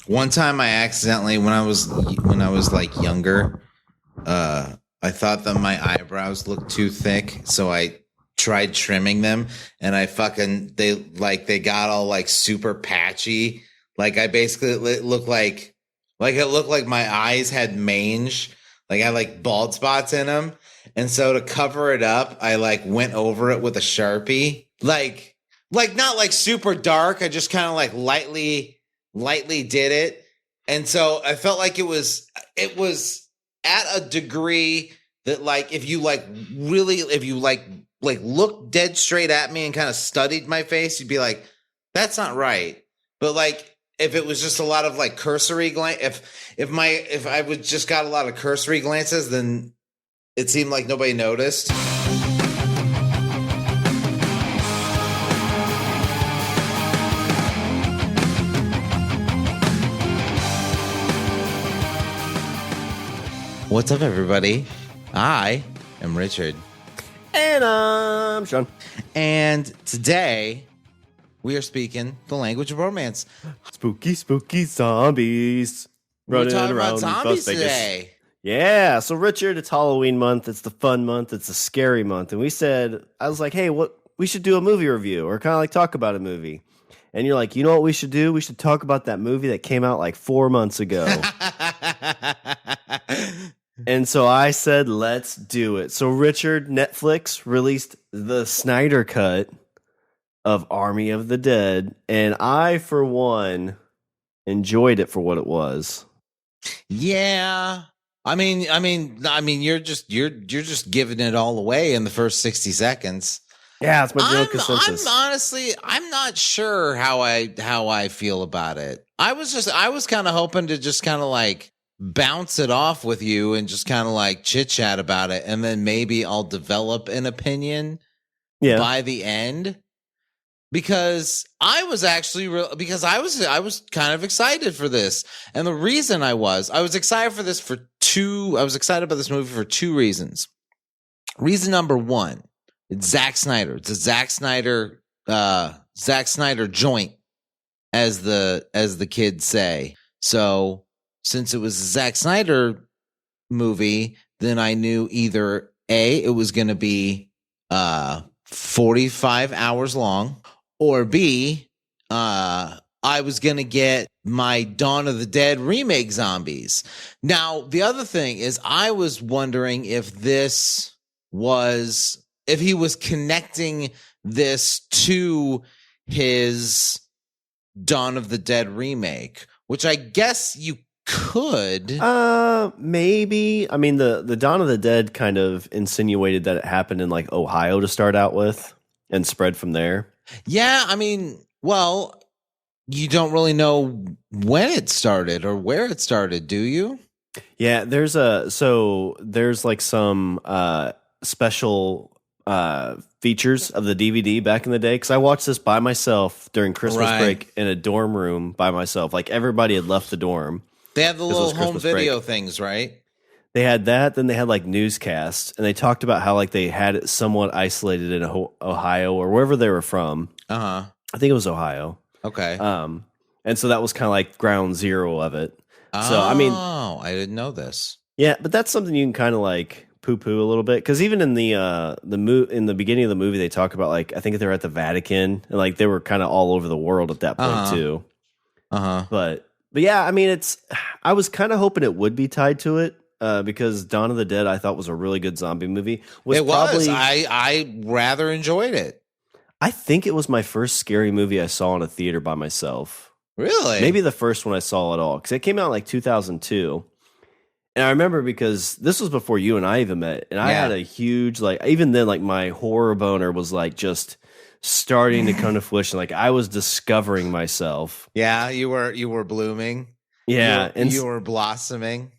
One time I accidentally, when I was like younger, I thought that my eyebrows looked too thick, so I tried trimming them, and they got all like super patchy. Like I basically looked like it looked like my eyes had mange, like I had like bald spots in them. And so to cover it up, I like went over it with a Sharpie, like not like super dark. I just kind of like lightly did it. And so I felt like it was at a degree that like, if you looked dead straight at me and kind of studied my face, you'd be like, that's not right. But like, if it was just a lot of like cursory glance, if I would just got a lot of cursory glances, then it seemed like nobody noticed. What's up, everybody? I am Richard. And I'm Shawn. And today we are speaking the language of romance. Spooky, spooky zombies. We're talking about zombies today. Yeah, so Richard, it's Halloween month. It's the fun month. It's the scary month. And I was like, hey, we should do a movie review or kind of like talk about a movie. And you're like, you know what we should do? We should talk about that movie that came out like 4 months ago. And so I said, let's do it. So Richard, Netflix released the Snyder Cut of Army of the Dead. And I, for one, enjoyed it for what it was. Yeah. I mean, you're just giving it all away in the first 60 seconds. Yeah, it's my general consensus. I'm not sure how I feel about it. I was kind of hoping to just kind of like bounce it off with you and just kind of like chit chat about it, and then maybe I'll develop an opinion by the end. Because I was kind of excited for this, and the reason I was excited about this movie for two reasons. Reason number one, it's Zack Snyder. It's a Zack Snyder joint, as the kids say. So since it was a Zack Snyder movie, then I knew either A, it was going to be 45 hours long, or B, I was going to get my Dawn of the Dead remake zombies. Now, the other thing is I was wondering if he was connecting this to his Dawn of the Dead remake, which I guess you could. Maybe. I mean, the Dawn of the Dead kind of insinuated that it happened in like Ohio to start out with and spread from there. Yeah, I mean, well, you don't really know when it started or where it started, do you? Yeah, there's like some special features of the DVD back in the day, because I watched this by myself during Christmas break in a dorm room by myself. Like everybody had left the dorm. They had the little home video things, right? They had that. Then they had like newscasts, and they talked about how like they had it somewhat isolated in Ohio or wherever they were from. I think it was Ohio. Okay. And so that was kind of like ground zero of it. So I mean, I didn't know this. Yeah, but that's something you can kind of like poo-poo a little bit, because even in in the beginning of the movie, they talk about like, I think they're at the Vatican, and like they were kind of all over the world at that point too. But yeah, I mean, I was kind of hoping it would be tied to it. Because Dawn of the Dead, I thought, was a really good zombie movie. I rather enjoyed it. I think it was my first scary movie I saw in a theater by myself. Really? Maybe the first one I saw at all, because it came out in like 2002. And I remember because this was before you and I even met, and I had a huge, like, even then, like, my horror boner was like just starting to come to fruition. Like, I was discovering myself. Yeah, you were blooming. Yeah, you were blossoming.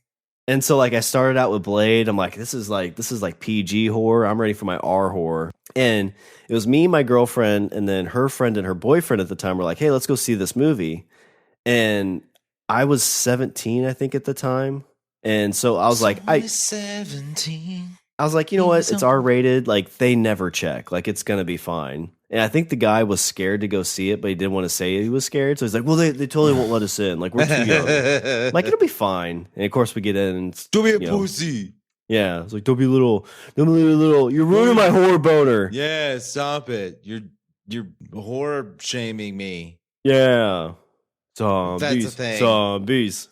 And so like I started out with Blade. I'm like, this is like PG horror. I'm ready for my R horror. And it was me, my girlfriend, and then her friend and her boyfriend at the time were like, hey, let's go see this movie. And I was 17, I think, at the time. And so I was like, 17. I was like, you know what? It's R-rated. Like, they never check. Like, it's going to be fine. And I think the guy was scared to go see it, but he didn't want to say he was scared. So he's like, well, they totally won't let us in. Like, we're too young. I'm like, it'll be fine. And of course, we get in. And don't be a pussy. Yeah. It's like, don't be little. You're ruining my horror boner. Yeah, stop it. You're horror shaming me. Yeah. Zombies. That's a thing. Zombies.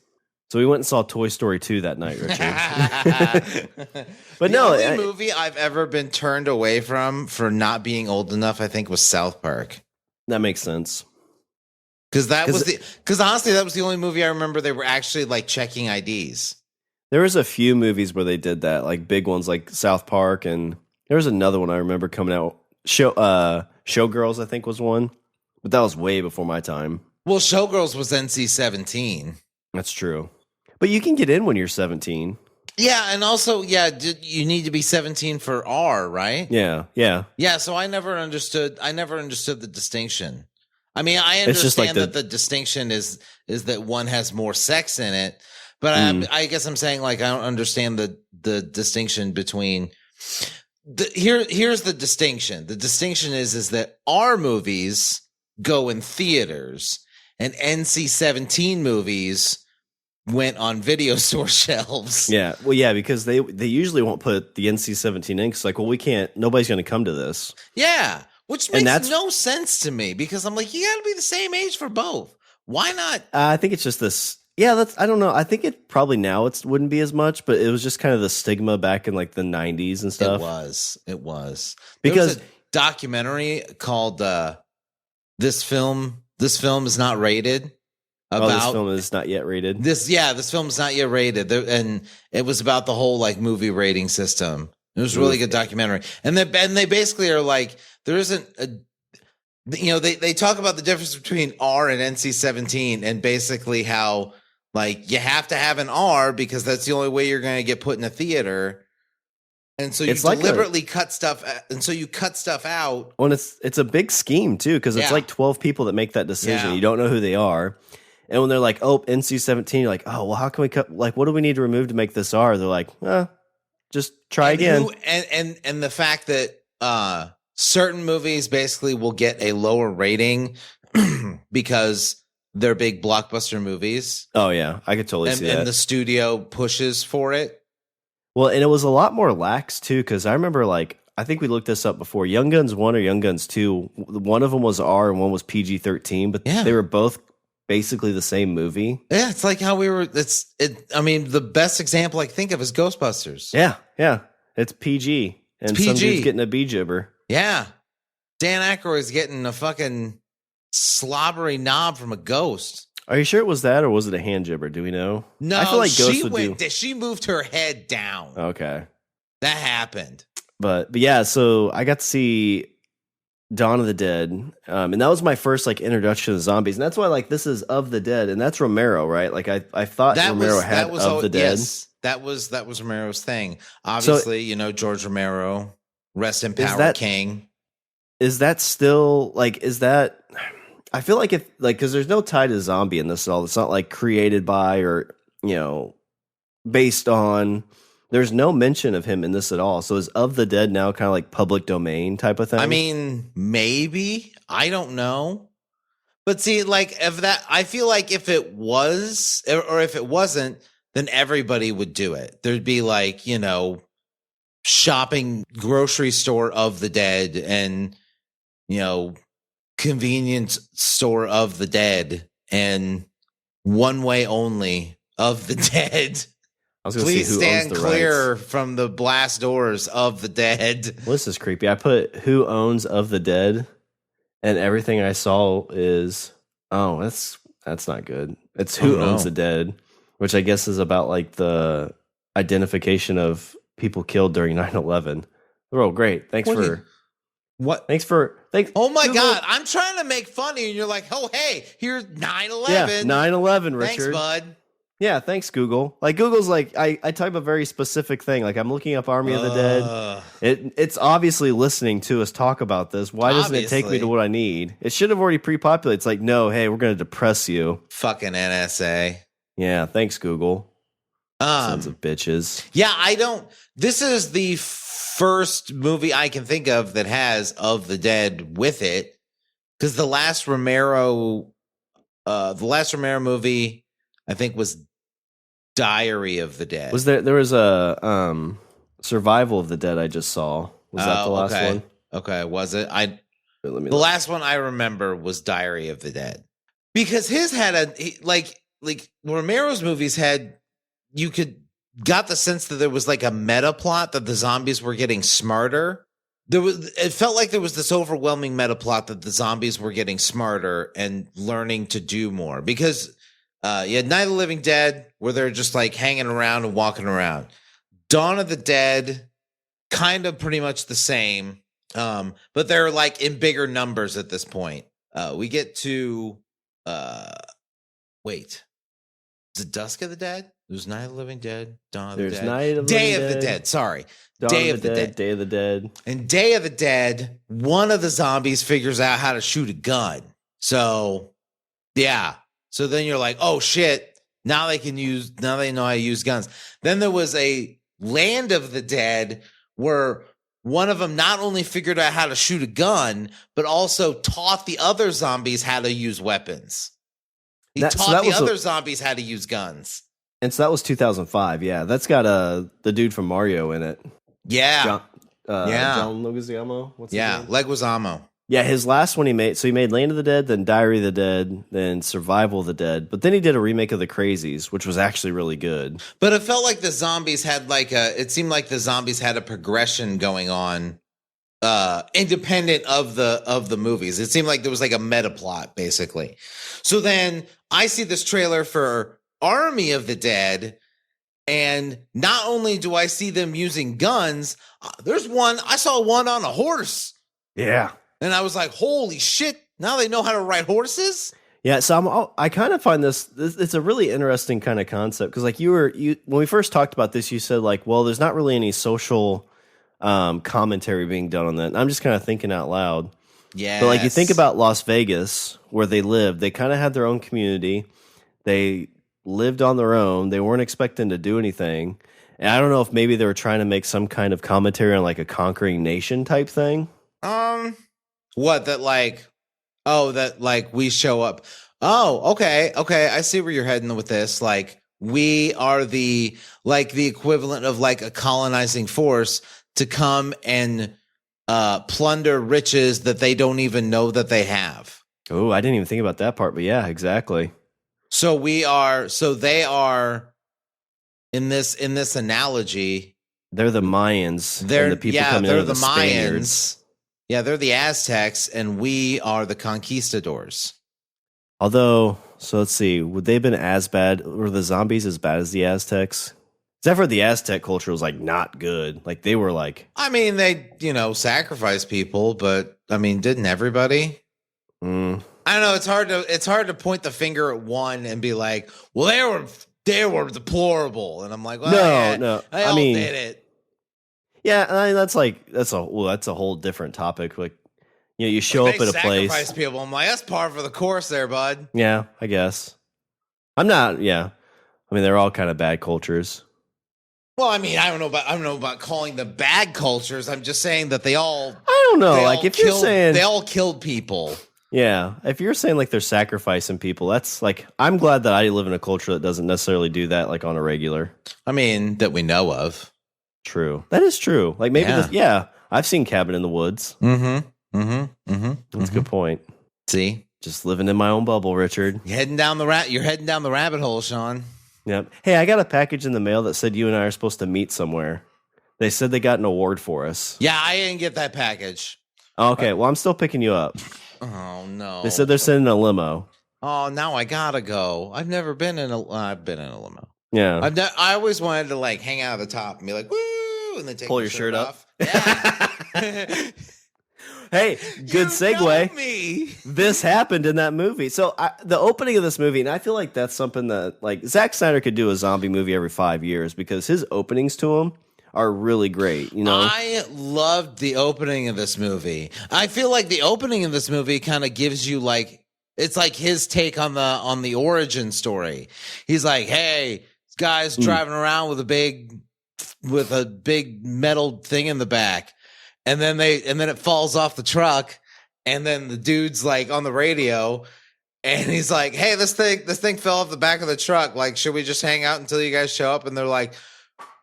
So we went and saw Toy Story 2 that night, Richard. But the only movie I've ever been turned away from for not being old enough, I think, was South Park. That makes sense. Because honestly, that was the only movie I remember they were actually like checking IDs. There was a few movies where they did that, like big ones like South Park, and there was another one I remember coming out. Showgirls, I think, was one. But that was way before my time. Well, Showgirls was NC-17. That's true. But you can get in when you're 17. Yeah, and also, you need to be 17 for R, right? Yeah. Yeah, so I never understood the distinction. I mean, I understand that the distinction is that one has more sex in it, but I guess I'm saying, like, I don't understand the distinction between here's the distinction. The distinction is that R movies go in theaters and NC-17 movies went on video store shelves. Yeah. Well, yeah, because they usually won't put the NC-17 in because, like, well, we can't, nobody's going to come to this. Yeah. Which makes no sense to me because I'm like, you got to be the same age for both. Why not? I think it's just this. Yeah, I don't know. I think it probably now wouldn't be as much, but it was just kind of the stigma back in like the 90s and stuff. It was. Because there was a documentary called This Film Is Not Rated. This film is not yet rated. This film is not yet rated, and it was about the whole like movie rating system. It was a really good documentary, and they basically are like, there isn't they talk about the difference between R and NC-17, and basically how like you have to have an R because that's the only way you're going to get put in a theater. And so you deliberately cut stuff, and so you cut stuff out. Well, it's a big scheme too because it's like 12 people that make that decision. Yeah. You don't know who they are. And when they're like, oh, NC-17, you're like, oh, well, how can we cut? Like, what do we need to remove to make this R? They're like, just try again. And the fact that certain movies basically will get a lower rating because they're big blockbuster movies. Oh, yeah. I could totally see that. And the studio pushes for it. Well, and it was a lot more lax, too, because I remember, like, I think we looked this up before. Young Guns 1 or Young Guns 2, one of them was R and one was PG-13, but they were both basically the same movie. Yeah, it's like how I mean, the best example I can think of is Ghostbusters. Yeah. It's PG. And some dude's getting a bee jibber. Yeah. Dan Aykroyd's getting a fucking slobbery knob from a ghost. Are you sure it was that, or was it a hand jibber? Do we know? No, I feel like Ghost she moved her head down. Okay. That happened. But yeah, so I got to see Dawn of the Dead, and that was my first like introduction to zombies, and that's why like this is Of the Dead, and that's Romero, right? Like I thought Romero had Of the Dead. Yes, that was Romero's thing. Obviously, so, George Romero, rest in power, King. Is that still like? Is that? I feel like if like because there's no tie to zombie in this at all. It's not like created by or based on. There's no mention of him in this at all. So is Of the Dead now kind of like public domain type of thing? I mean, maybe. I don't know. But see, like, I feel like if it was, or if it wasn't, then everybody would do it. There'd be like, shopping grocery store Of the Dead and, convenience store Of the Dead and one way only Of the Dead. Please stand clear from the blast doors Of the Dead. Well, this is creepy. I put who owns Of the Dead, and everything I saw is that's not good. It's who owns the dead, which I guess is about like the identification of people killed during 9/11. Oh, great! Thanks. Oh my God! I'm trying to make funny, and you're like, oh hey, here's 9/11. Yeah, 9/11, Richard. Thanks, bud. Yeah, thanks, Google. Like, Google's like, I type a very specific thing. Like, I'm looking up Army of the Dead. It's obviously listening to us talk about this. Why doesn't it take me to what I need? It should have already pre-populated. It's like, no, hey, we're going to depress you. Fucking NSA. Yeah, thanks, Google. Sons of bitches. Yeah, this is the first movie I can think of that has Of the Dead with it, because the last Romero movie I think was Diary of the Dead. Was there was a Survival of the Dead I just saw. Was that the last one? Okay, was it? The last one I remember was Diary of the Dead. Because his had like Romero's movies had, got the sense that there was like a meta plot that the zombies were getting smarter. It felt like there was this overwhelming meta plot that the zombies were getting smarter and learning to do more. Because you had Night of the Living Dead, where they're just like hanging around and walking around. Dawn of the Dead, kind of pretty much the same, but they're like in bigger numbers at this point. We get to wait, is it Dusk of the Dead? There's Night of the Living Dead, Dawn of the Dead, Day of the Dead. Sorry, Day of the Dead, Day of the Dead. And Day of the Dead, one of the zombies figures out how to shoot a gun. So, yeah. So then you're like, oh shit! Now they know how to use guns. Then there was a Land of the Dead where one of them not only figured out how to shoot a gun, but also taught the other zombies how to use weapons. He taught the other zombies how to use guns. And so that was 2005. Yeah, that's got the dude from Mario in it. Yeah, John Leguizamo. What's his name? Leguizamo. Yeah, his last one he made. So he made Land of the Dead, then Diary of the Dead, then Survival of the Dead. But then he did a remake of The Crazies, which was actually really good. But it felt like the zombies had it seemed like the zombies had a progression going on, independent of the movies. It seemed like there was like a meta plot, basically. So then I see this trailer for Army of the Dead, and not only do I see them using guns, I saw one on a horse. Yeah. And I was like, holy shit, now they know how to ride horses? Yeah, so I kind of find this it's a really interesting kind of concept, because like when we first talked about this, you said like, well, there's not really any social commentary being done on that. And I'm just kind of thinking out loud. Yeah. But like you think about Las Vegas, where they lived, they kind of had their own community. They lived on their own. They weren't expecting to do anything. And I don't know if maybe they were trying to make some kind of commentary on like a conquering nation type thing. What, that we show up. Oh, okay. I see where you're heading with this. Like, we are the equivalent of like a colonizing force to come and plunder riches that they don't even know that they have. Oh, I didn't even think about that part, but yeah, exactly. So they are in this analogy. They're the Mayans. They're the people coming in. They're the Mayans. Yeah, they're the Aztecs, and we are the conquistadors. Although, so let's see, would they have been as bad? Were the zombies as bad as the Aztecs? Except for the Aztec culture was like not good. Like they were like, I mean, they sacrifice people, but I mean, didn't everybody? I don't know. It's hard to point the finger at one and be like, well, they were deplorable, and I'm like, well, no, they all did it. Yeah, I mean, that's a whole different topic. Like, you show up at a place, sacrifice people. I'm like, that's par for the course, there, bud. Yeah, I guess. I'm not. Yeah, I mean, they're all kind of bad cultures. Well, I mean, I don't know about calling them bad cultures. I'm just saying that they all. I don't know. Like, if you're saying they all killed people. Yeah, if you're saying like they're sacrificing people, that's like, I'm glad that I live in a culture that doesn't necessarily do that like on a regular. I mean, that we know of. True. That is true. Like maybe I've seen Cabin in the Woods. Mm-hmm. That's a good point. See? Just living in my own bubble, Richard. You're heading down the rabbit hole, Shawn. Yep. Hey, I got a package in the mail that said you and I are supposed to meet somewhere. They said they got an award for us. Yeah, I didn't get that package. Okay, well, I'm still picking you up. Oh, no. They said they're sending a limo. Oh, now I gotta go. I've never been in I've been in a limo. Yeah. I always wanted to like hang out at the top and be like, woo, and then pull your shirt off. Up. Yeah. Hey, good segue. This happened in that movie. So the opening of this movie, and I feel like that's something that like Zack Snyder could do a zombie movie every 5 years, because his openings to them are really great. I loved the opening of this movie. I feel like the opening of this movie kind of gives you like, it's like his take on the origin story. He's like, hey, guy's driving around with a big metal thing in the back, and then it falls off the truck, and then the dude's like on the radio, and he's like, "Hey, this thing fell off the back of the truck. Like, should we just hang out until you guys show up?" And they're like,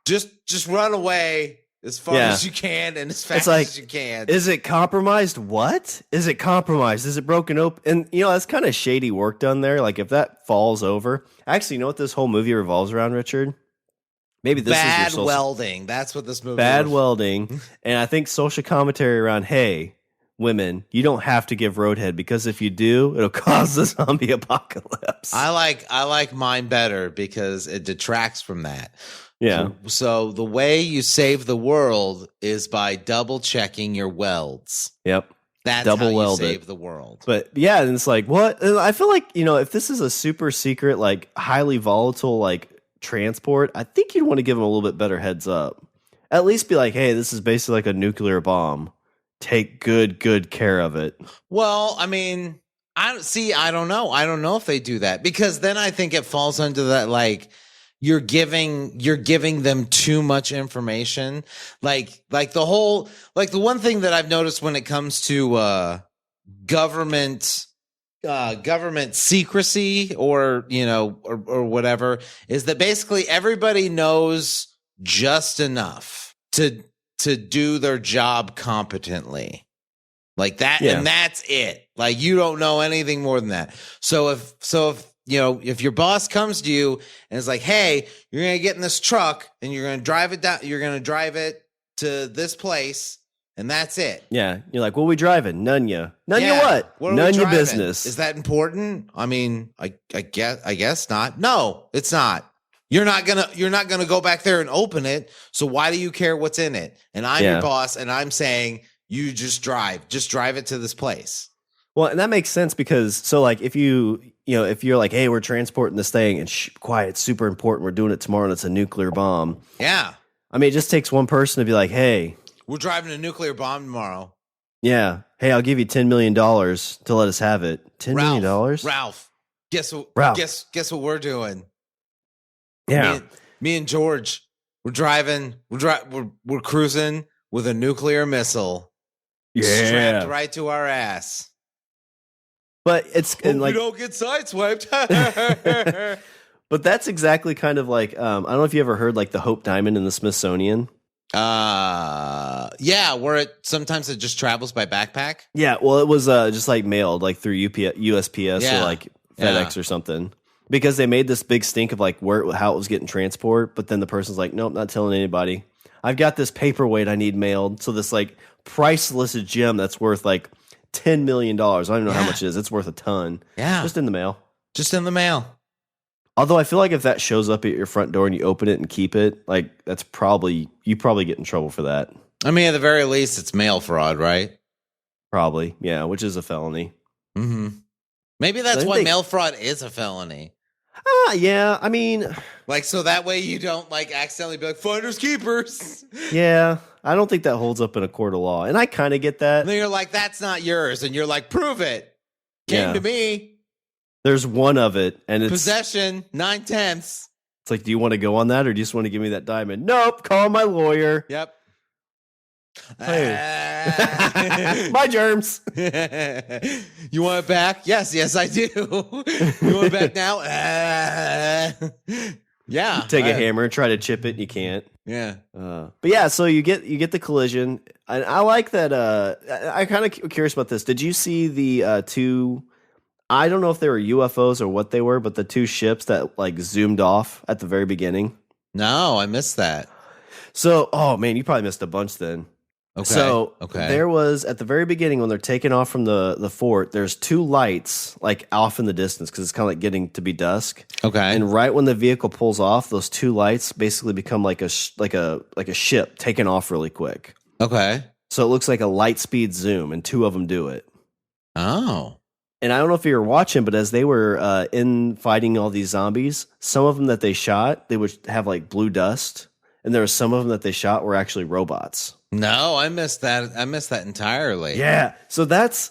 "Just run away as far as you can and as fast as you can." Is it compromised? What? Is it compromised? Is it broken open? And, that's kind of shady work done there. Like, if that falls over. Actually, you know what this whole movie revolves around, Richard? Maybe this bad is your welding. That's what this movie bad welding. And I think social commentary around, hey, women, you don't have to give roadhead, because if you do, it'll cause the zombie apocalypse. I like mine better because it detracts from that. Yeah. So the way you save the world is by double checking your welds. Yep. That's double how weld you save the world. But yeah, and it's like, what? And I feel like, if this is a super secret, like highly volatile, like transport, I think you'd want to give them a little bit better heads up. At least be like, hey, this is basically like a nuclear bomb. Take good care of it. Well, I mean, I don't know. I don't know if they do that, because then I think it falls under that, like, you're giving them too much information. Like the one thing that I've noticed when it comes to government secrecy or whatever, is that basically everybody knows just enough to do their job competently, like that. Yeah. And that's it. Like, you don't know anything more than that. So if your boss comes to you and is like, hey, you're going to get in this truck and you're going to drive it down, you're going to drive it to this place, and that's it. Yeah. You're like, what are we driving? None ya what? None your business. Is that important? I mean, I guess not. No, it's not. You're not gonna go back there and open it. So why do you care what's in it? And I'm your boss, and I'm saying you just drive it to this place. Well, and that makes sense, because so like if you're like, hey, we're transporting this thing, and quiet, it's super important, we're doing it tomorrow, and it's a nuclear bomb. Yeah. I mean, it just takes one person to be like, hey, we're driving a nuclear bomb tomorrow. Yeah. Hey, I'll give you $10 million to let us have it. $10 million? Ralph, guess what we're doing? Yeah. Me and George, we're cruising with a nuclear missile. Yeah. Strapped right to our ass. But it's and we don't get sideswiped. But that's exactly kind of like, I don't know if you ever heard like the Hope Diamond in the Smithsonian. Yeah, where it sometimes just travels by backpack. Yeah, well, it was just like mailed like through USPS or like FedEx or something, because they made this big stink of like how it was getting transport, but then the person's like, nope, not telling anybody. I've got this paperweight I need mailed, so this like priceless gem that's worth like $10 million. I don't even know how much it is. It's worth a ton. Yeah, just in the mail. Although I feel like if that shows up at your front door and you open it and keep it, like you probably get in trouble for that. I mean, at the very least, it's mail fraud, right? Probably, yeah, which is a felony. Mm-hmm. Maybe that's why mail fraud is a felony. Yeah, I mean, like, so that way you don't like accidentally be like finders keepers. Yeah, I don't think that holds up in a court of law, and I kind of get that. And then you're like, that's not yours, and you're like, prove it. Came to me. There's one of it, and it's possession 9/10. It's like, do you want to go on that, or do you just want to give me that diamond? Nope. Call my lawyer. Yep. Hey. My germs. You want it back? Yes, I do. You want it back now? Yeah. You take a hammer and try to chip it, and you can't. Yeah. But yeah, so you get the collision, and I like that. I kind of curious about this. Did you see the two? I don't know if they were UFOs or what they were, but the two ships that like zoomed off at the very beginning. No, I missed that. So, oh man, you probably missed a bunch then. Okay. So there was at the very beginning when they're taking off from the fort, there's two lights like off in the distance because it's kind of like getting to be dusk. Okay. And right when the vehicle pulls off, those two lights basically become like a ship taking off really quick. Okay. So it looks like a light speed zoom, and two of them do it. Oh. And I don't know if you were watching, but as they were in fighting all these zombies, some of them that they shot, they would have like blue dust. And there were some of them that they shot were actually robots. No, I missed that. I missed that entirely. Yeah. So that's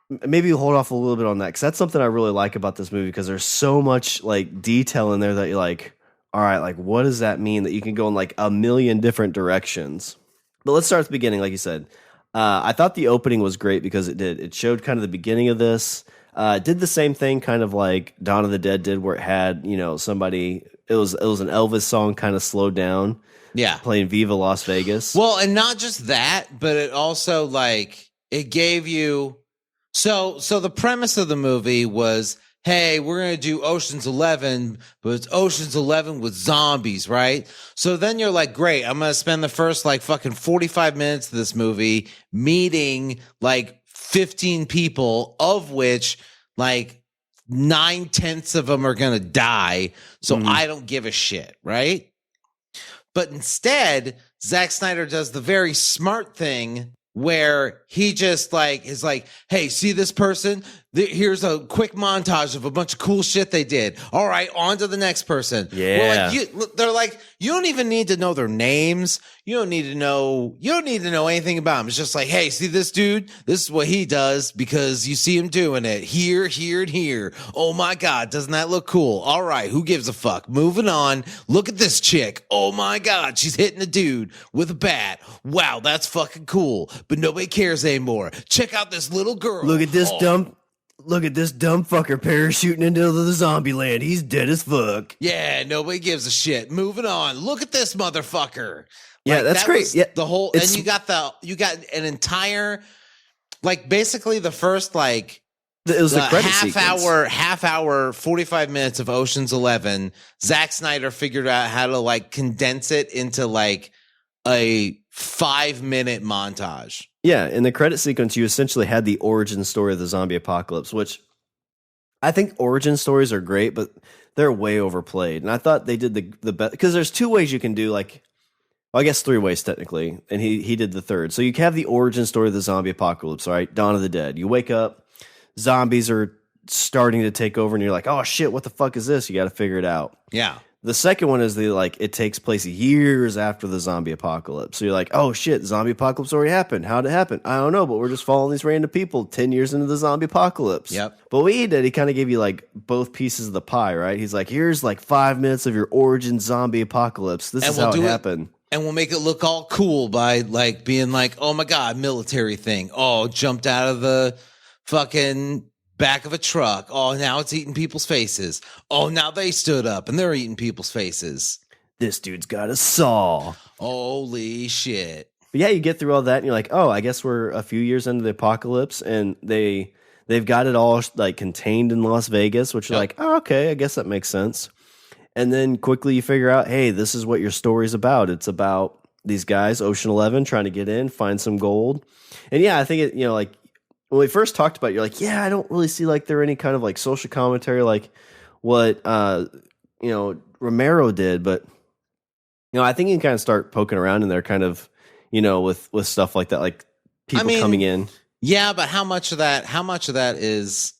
maybe hold off a little bit on that, because that's something I really like about this movie, because there's so much like detail in there that you're like, all right, like, what does that mean? That you can go in like a million different directions. But let's start at the beginning, like you said. I thought the opening was great because it showed kind of the beginning of this. Did the same thing kind of like Dawn of the Dead did, where it had, somebody, it was an Elvis song kind of slowed down. Yeah. Playing Viva Las Vegas. Well, and not just that, but it also like it gave you so the premise of the movie was, hey, we're going to do Ocean's 11, but it's Ocean's 11 with zombies, right? So then you're like, great, I'm going to spend the first like fucking 45 minutes of this movie meeting like 15 people, of which like 9/10 of them are going to die. So I don't give a shit, right? But instead, Zack Snyder does the very smart thing where he just like is like, hey, see this person? Here's a quick montage of a bunch of cool shit they did. All right, on to the next person. Yeah. They're like, you don't even need to know their names. You don't need to know anything about them. It's just like, hey, see this dude? This is what he does because you see him doing it here, here, and here. Oh my God, doesn't that look cool? All right, who gives a fuck? Moving on. Look at this chick. Oh my God, she's hitting a dude with a bat. Wow, that's fucking cool. But nobody cares anymore. Check out this little girl. Look at this dumb fucker parachuting into the zombie land. He's dead as fuck. Yeah, nobody gives a shit. Moving on. Look at this motherfucker. Yeah, like, that's great. Yeah, the whole, and you got an entire, like basically the first like it was the credit sequence. half hour, 45 minutes of Ocean's 11. Zack Snyder figured out how to like condense it into like a 5-minute montage. Yeah, in the credit sequence, you essentially had the origin story of the zombie apocalypse, which I think origin stories are great, but they're way overplayed. And I thought they did the best, because there's 2 ways you can do, like, well, I guess 3 ways technically, and he did the third. So you have the origin story of the zombie apocalypse, right? Dawn of the Dead. You wake up, zombies are starting to take over, and you're like, oh shit, what the fuck is this? You got to figure it out. Yeah. The second one is it takes place years after the zombie apocalypse. So you're like, oh shit, zombie apocalypse already happened. How'd it happen? I don't know, but we're just following these random people 10 years into the zombie apocalypse. Yep. But what he did, he kind of gave you like both pieces of the pie, right? He's like, here's like 5 minutes of your origin zombie apocalypse. This is how it happened. And we'll make it look all cool by like being like, oh my God, military thing. Oh, jumped out of the fucking back of a truck. Oh, now it's eating people's faces. Oh, now they stood up and they're eating people's faces. This dude's got a saw. Holy shit. But yeah, you get through all that and you're like, oh, I guess we're a few years into the apocalypse, and they've got it all like contained in Las Vegas, which you're like, oh, okay, I guess that makes sense. And then quickly you figure out, hey, this is what your story's about. It's about these guys, Ocean 11, trying to get in, find some gold. And yeah, I think it, like, when we first talked about it, you're like, yeah, I don't really see like there any kind of like social commentary like what Romero did, but I think you can kind of start poking around in there, kind of, with stuff like that, like people coming in. Yeah, but how much of that is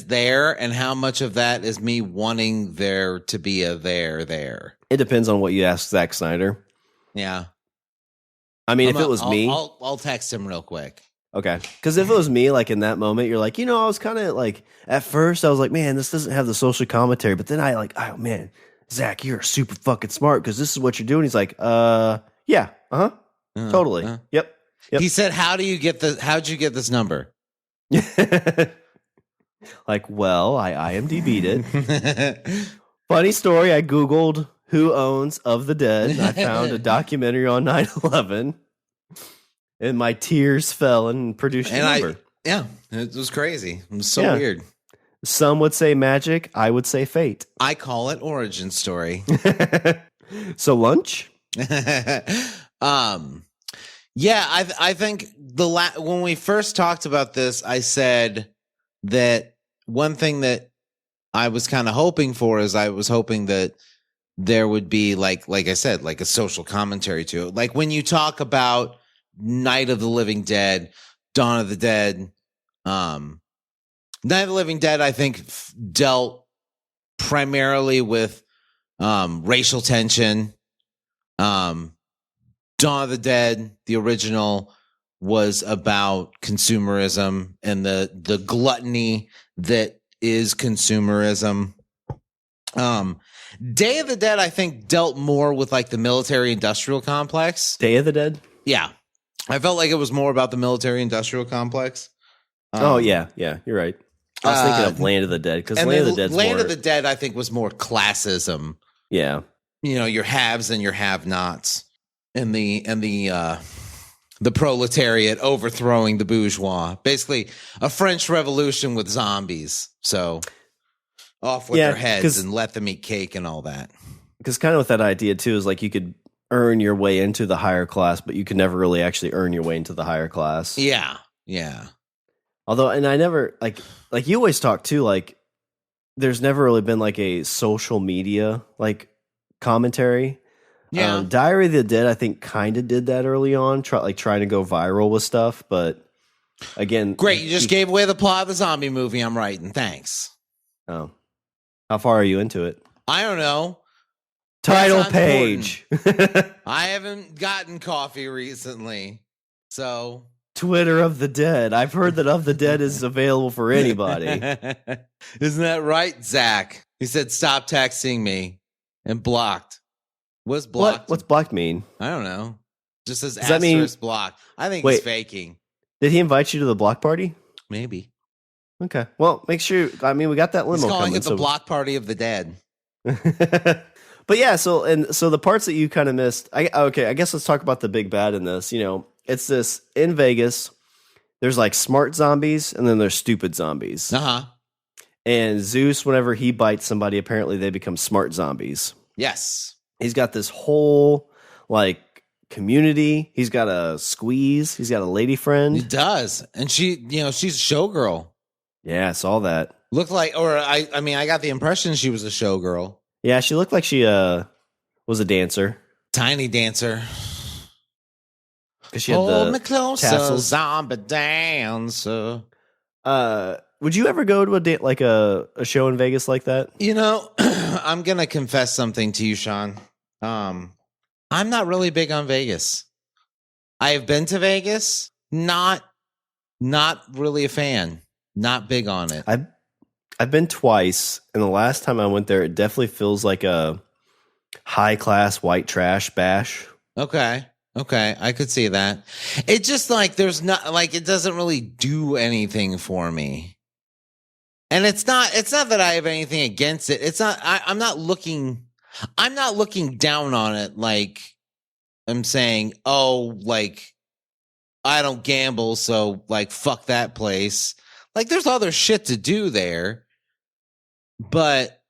there, and how much of that is me wanting there to be a there? It depends on what you ask Zack Snyder. Yeah, I mean, if it was me, I'll text him real quick. Okay. Because if it was me, like in that moment, you're like, I was kind of like, at first I was like, man, this doesn't have the social commentary. But then I like, oh man, Zach, you're super fucking smart because this is what you're doing. He's like, yeah, totally. Yep. He said, how'd you get this number? Like, well, I IMDb'd it. Funny story. I Googled who owns Of the Dead. And I found a documentary on 9/11. And my tears fell and produced a number. It was crazy. It was so weird. Some would say magic. I would say fate. I call it origin story. So lunch? I think when we first talked about this, I said that one thing that I was kind of hoping for is I was hoping that there would be like I said, like a social commentary to it. Like when you talk about Night of the Living Dead, Dawn of the Dead, Night of the Living Dead, I think dealt primarily with racial tension. Dawn of the Dead, the original, was about consumerism and the gluttony that is consumerism. Day of the Dead, I think, dealt more with like the military industrial complex. Day of the Dead? Yeah. I felt like it was more about the military industrial complex. Yeah, you're right. I was thinking of Land of the Dead because Land of the Dead's Land of the Dead, I think, was more classism. Yeah. Your haves and your have-nots, and the proletariat overthrowing the bourgeois. Basically, a French Revolution with zombies. So off with their heads and let them eat cake and all that. Because kind of with that idea too is like you could earn your way into the higher class, but you could never really actually earn your way into the higher class. Yeah. Although, and I never like you always talk too. Like, there's never really been like a social media like commentary. Yeah. Diary of the Dead, I think, kind of did that early on, trying to go viral with stuff. But again, great. You just gave away the plot of the zombie movie I'm writing. Thanks. Oh, how far are you into it? I don't know. Title page. I haven't gotten coffee recently, so. Twitter of the Dead. I've heard that Of the Dead is available for anybody. Isn't that right, Zach? He said, "Stop texting me," and blocked. What's blocked? What's blocked mean? I don't know. Just says Does that mean blocked. I think he's faking. Did he invite you to the block party? Maybe. Okay. Well, make sure. I mean, we got that limo. He's calling it the block party of the dead. But yeah, so the parts that you kind of missed. I guess let's talk about the big bad in this. It's this in Vegas. There's like smart zombies, and then there's stupid zombies. And Zeus, whenever he bites somebody, apparently they become smart zombies. Yes. He's got this whole like community. He's got a squeeze. He's got a lady friend. He does, and she's a showgirl. Yeah, I saw that. Looked like, or I got the impression she was a showgirl. Yeah, she looked like she was a dancer. Tiny dancer. Because she had the closer, tassels. Zombie dancer. Would you ever go to a show in Vegas like that? I'm gonna confess something to you, Shawn. I'm not really big on Vegas. I have been to Vegas, not really a fan. Not big on it. I've been twice, and the last time I went there, it definitely feels like a high class white trash bash. Okay, I could see that. It just like there's not like it doesn't really do anything for me. And it's not that I have anything against it. It's not I'm not looking down on it like I'm saying, "Oh, like I don't gamble, so like fuck that place." Like there's other shit to do there. But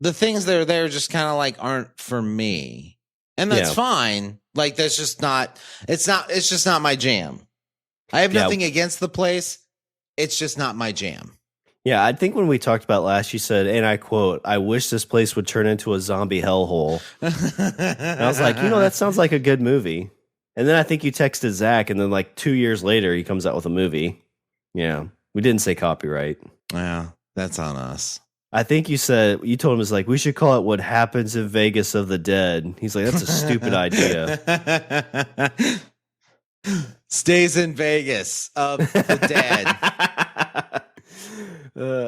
the things that are there just kind of like aren't for me. And that's fine. Like that's just not it's just not my jam. I have nothing against the place. It's just not my jam. Yeah, I think when we talked about last, you said, and I quote, "I wish this place would turn into a zombie hellhole." And I was like, that sounds like a good movie. And then I think you texted Zach, and then like 2 years later, he comes out with a movie. Yeah, we didn't say copyright. Yeah, that's on us. I think you told him, it's like, we should call it What Happens in Vegas of the Dead. He's like, that's a stupid idea. Stays in Vegas of the Dead.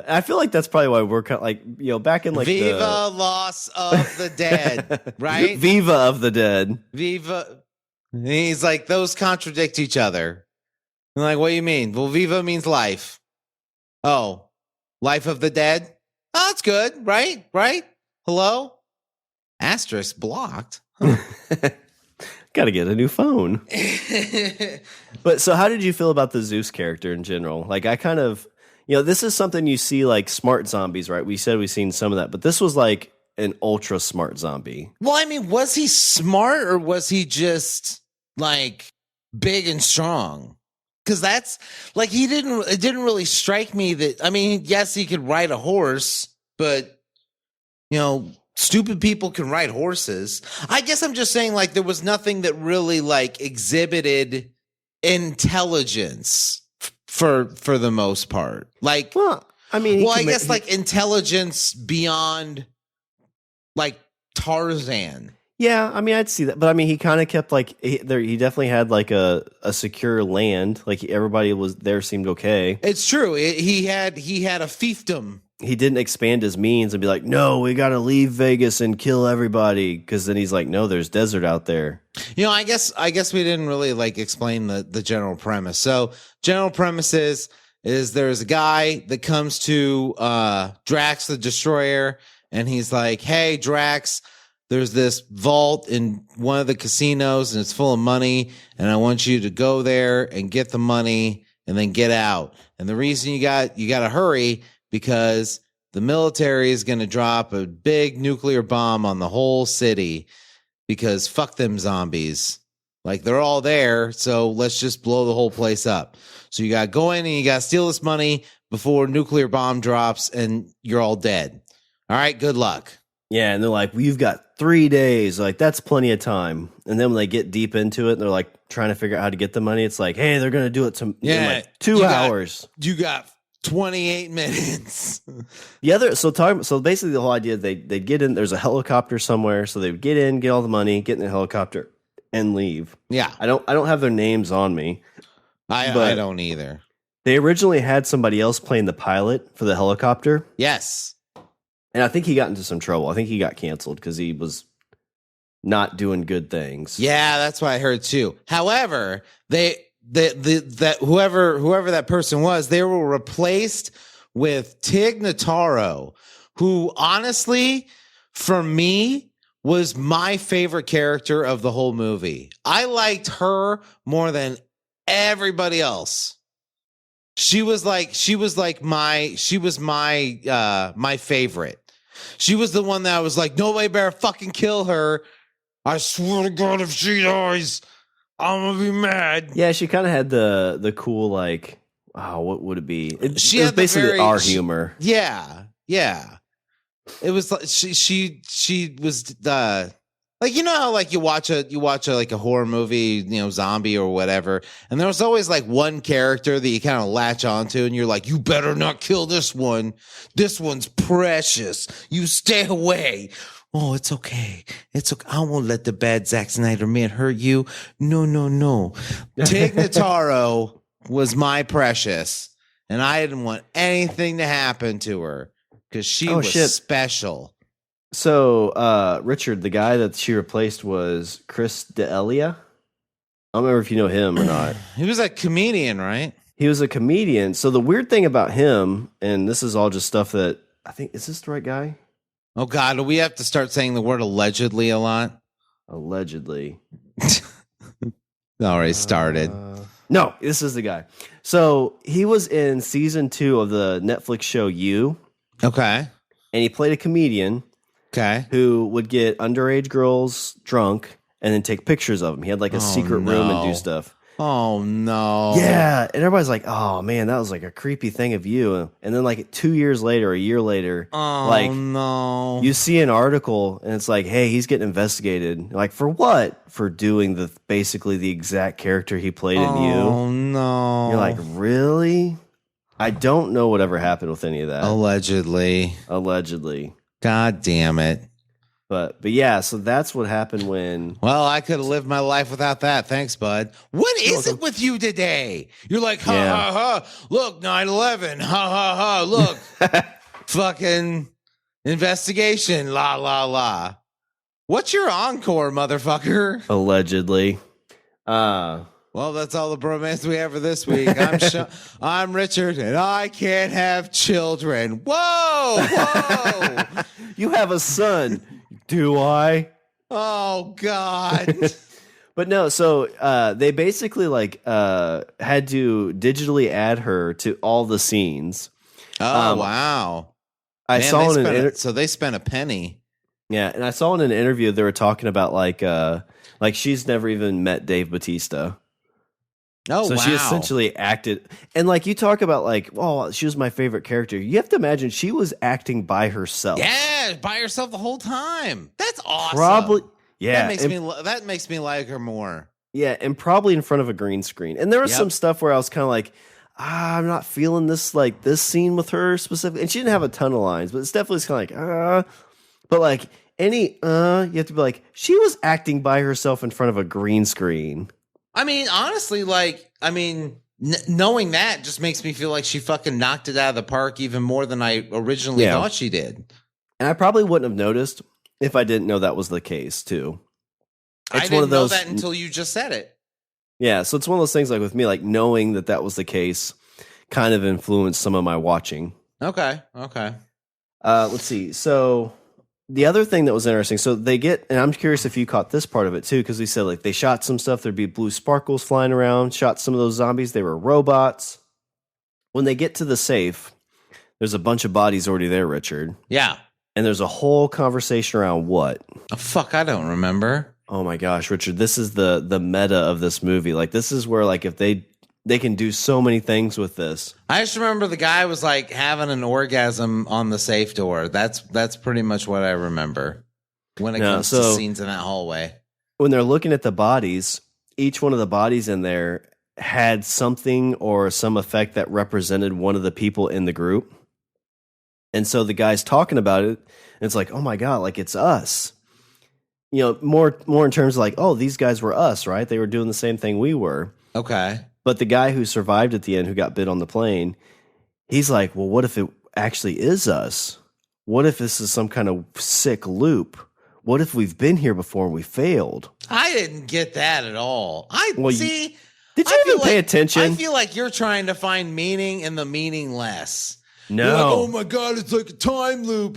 I feel like that's probably why we're kind of like, back in like Viva Loss of the Dead, right? Viva of the Dead. Viva. He's like, those contradict each other. I'm like, what do you mean? Well, Viva means life. Oh, Life of the Dead? Oh, that's good, right? Right? Hello? Asterisk blocked. Huh. Got to get a new phone. But so how did you feel about the Zeus character in general? Like I kind of, this is something you see like smart zombies, right? We said we've seen some of that, but this was like an ultra smart zombie. Well, I mean, was he smart or was he just like big and strong? Because that's like it didn't really strike me that, I mean, yes, he could ride a horse, but stupid people can ride horses. I guess I'm just saying like there was nothing that really like exhibited intelligence for the most part. Like, I guess like intelligence beyond like Tarzan. Yeah, I mean, I'd see that, but I mean, he kind of kept like he definitely had like a secure land. Like everybody was there, seemed okay. It's true. He had a fiefdom he didn't expand his means and be like, no, we got to leave Vegas and kill everybody. Because then he's like, no, there's desert out there. I guess we didn't really like explain the general premise. So general premise is there's a guy that comes to Drax the Destroyer, and he's like, hey, Drax, there's this vault in one of the casinos and it's full of money, and I want you to go there and get the money and then get out. And the reason you got to hurry because the military is going to drop a big nuclear bomb on the whole city because fuck them zombies. Like, they're all there, so let's just blow the whole place up. So you got to go in and you got to steal this money before nuclear bomb drops and you're all dead. All right, good luck. Yeah, and they're like, we've got 3 days. Like, that's plenty of time. And then when they get deep into it, and they're like trying to figure out how to get the money. It's like, hey, they're going to do it in like 2 hours. You got 28 minutes. So basically the whole idea, they'd get in, there's a helicopter somewhere. So they would get in, get all the money, get in the helicopter and leave. Yeah. I don't have their names on me. I don't either. They originally had somebody else playing the pilot for the helicopter. Yes. And I think he got into some trouble. I think he got canceled because he was not doing good things. Yeah, that's what I heard too. However, whoever that person was, they were replaced with Tig Notaro, who honestly, for me, was my favorite character of the whole movie. I liked her more than everybody else. She was my favorite. She was the one that I was like, nobody better fucking kill her. I swear to God, if she dies, I'm gonna be mad. Yeah, she kind of had the cool, like, what would it be? It was basically our humor. Yeah. It was like she was like, you know how like you watch a like a horror movie, zombie or whatever, and there was always like one character that you kind of latch onto, and you're like, you better not kill this one. This one's precious. You stay away. Oh, it's okay. It's okay. I won't let the bad Zack Snyder man hurt you. No. Tig Notaro was my precious, and I didn't want anything to happen to her because she was special. So, Richard, the guy that she replaced was Chris D'Elia. I don't remember if you know him or not. He was a comedian, right? He was a comedian. So the weird thing about him, and this is all just stuff that I think, is this the right guy? Oh, God, do we have to start saying the word allegedly a lot? Allegedly. Already started. No, this is the guy. So he was in season 2 of the Netflix show You. Okay. And he played a comedian. Okay. Who would get underage girls drunk and then take pictures of them. He had like a secret room and do stuff. Oh, no. Yeah. And everybody's like, oh, man, that was like a creepy thing of you. And then like 2 years later, a year later, no. You see an article and it's like, hey, he's getting investigated. Like, for what? For doing basically the exact character he played in You. Oh, no. You're like, really? I don't know whatever happened with any of that. Allegedly. God damn it. But yeah, so that's what happened when... Well, I could have lived my life without that. Thanks, bud. What is it with you today? You're like, ha, ha. Look, 9/11. Ha, ha, ha. Look. Fucking investigation. La, la, la. What's your encore, motherfucker? Allegedly. Well, that's all the bromance we have for this week. I'm Richard, and I can't have children. Whoa! You have a son. Do I? Oh, God. But no, so they basically had to digitally add her to all the scenes. Oh, wow. So they spent a penny. Yeah, and I saw in an interview they were talking about like she's never even met Dave Bautista. Oh, so wow. She essentially acted, and like you talk about like, oh, she was my favorite character. You have to imagine she was acting by herself. Yeah, by herself the whole time. That's awesome. Probably, yeah. That makes me like her more. Yeah, and probably in front of a green screen. And there was some stuff where I was kind of like, I'm not feeling this scene with her specifically. And she didn't have a ton of lines, but it's definitely kind of like, but like you have to be like, she was acting by herself in front of a green screen. I mean, honestly, knowing that just makes me feel like she fucking knocked it out of the park even more than I originally thought she did. And I probably wouldn't have noticed if I didn't know that was the case too. I didn't know that until you just said it. Yeah, so it's one of those things like with me, like knowing that was the case kind of influenced some of my watching. Okay. Let's see. So the other thing that was interesting, so they get, and I'm curious if you caught this part of it too, because we said like they shot some stuff, there'd be blue sparkles flying around, shot some of those zombies, they were robots. When they get to the safe, there's a bunch of bodies already there, Richard. Yeah. And there's a whole conversation around what? Oh, fuck, I don't remember. Oh my gosh, Richard, this is the meta of this movie. Like this is where like if they can do so many things with this. I just remember the guy was like having an orgasm on the safe door. That's pretty much what I remember when it comes to scenes in that hallway. When they're looking at the bodies, each one of the bodies in there had something or some effect that represented one of the people in the group. And so the guy's talking about it, and it's like, oh my God, like it's us. You know, more in terms of like, oh, these guys were us, right? They were doing the same thing we were. Okay. But the guy who survived at the end, who got bit on the plane, he's like, well, what if it actually is us? What if this is some kind of sick loop? What if we've been here before and we failed? I didn't get that at all. Did you even pay attention? I feel like you're trying to find meaning in the meaningless. No. You're like, oh my God, it's like a time loop.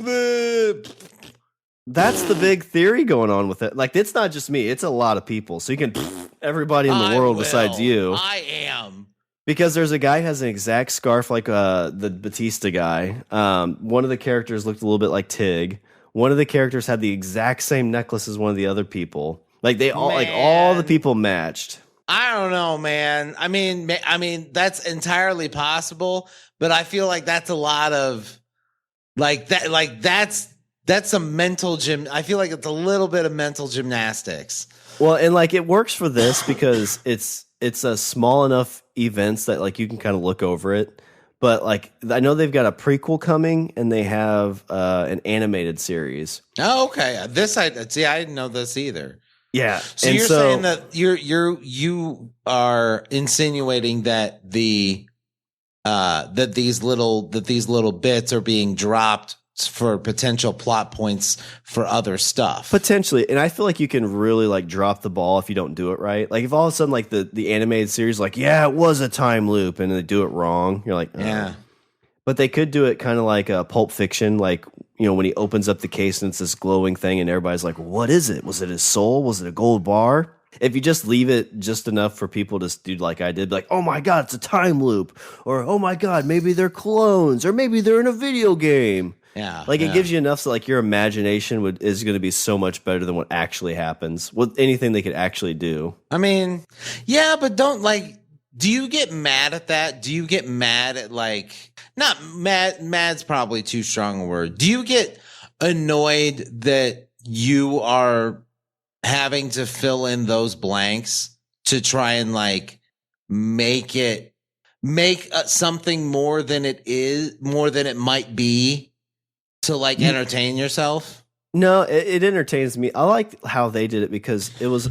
That's the big theory going on with it. Like, it's not just me. It's a lot of people. So you can, everybody in the world besides you. I am. Because there's a guy who has an exact scarf like the Batista guy. One of the characters looked a little bit like Tig. One of the characters had the exact same necklace as one of the other people. Like, they all, like, all the people matched. I don't know, man. I mean, that's entirely possible, but I feel like that's a lot of, like, that, like, that's some mental gym. I feel like it's a little bit of mental gymnastics. Well, and like it works for this because it's a small enough events that like you can kind of look over it. But like I know they've got a prequel coming and they have an animated series. Oh, okay. I didn't know this either. Yeah. So you're saying that you are insinuating that that these little bits are being dropped for potential plot points for other stuff. Potentially. And I feel like you can really like drop the ball if you don't do it right. Like if all of a sudden like the animated series, like, yeah, it was a time loop and they do it wrong. You're like, oh. Yeah. But they could do it kind of like a Pulp Fiction, like, you know, when he opens up the case and it's this glowing thing and everybody's like, what is it? Was it his soul? Was it a gold bar? If you just leave it just enough for people to do like I did, like, oh my God, it's a time loop. Or, oh my God, maybe they're clones. Or maybe they're in a video game. Yeah, like it gives you enough so like your imagination is going to be so much better than what actually happens with anything they could actually do. I mean, yeah, but do you get mad at that? Do you get mad at like, not mad, mad's probably too strong a word. Do you get annoyed that you are having to fill in those blanks to try and like make something more than it is, more than it might be? To like entertain yourself? No, it entertains me. I like how they did it because it was.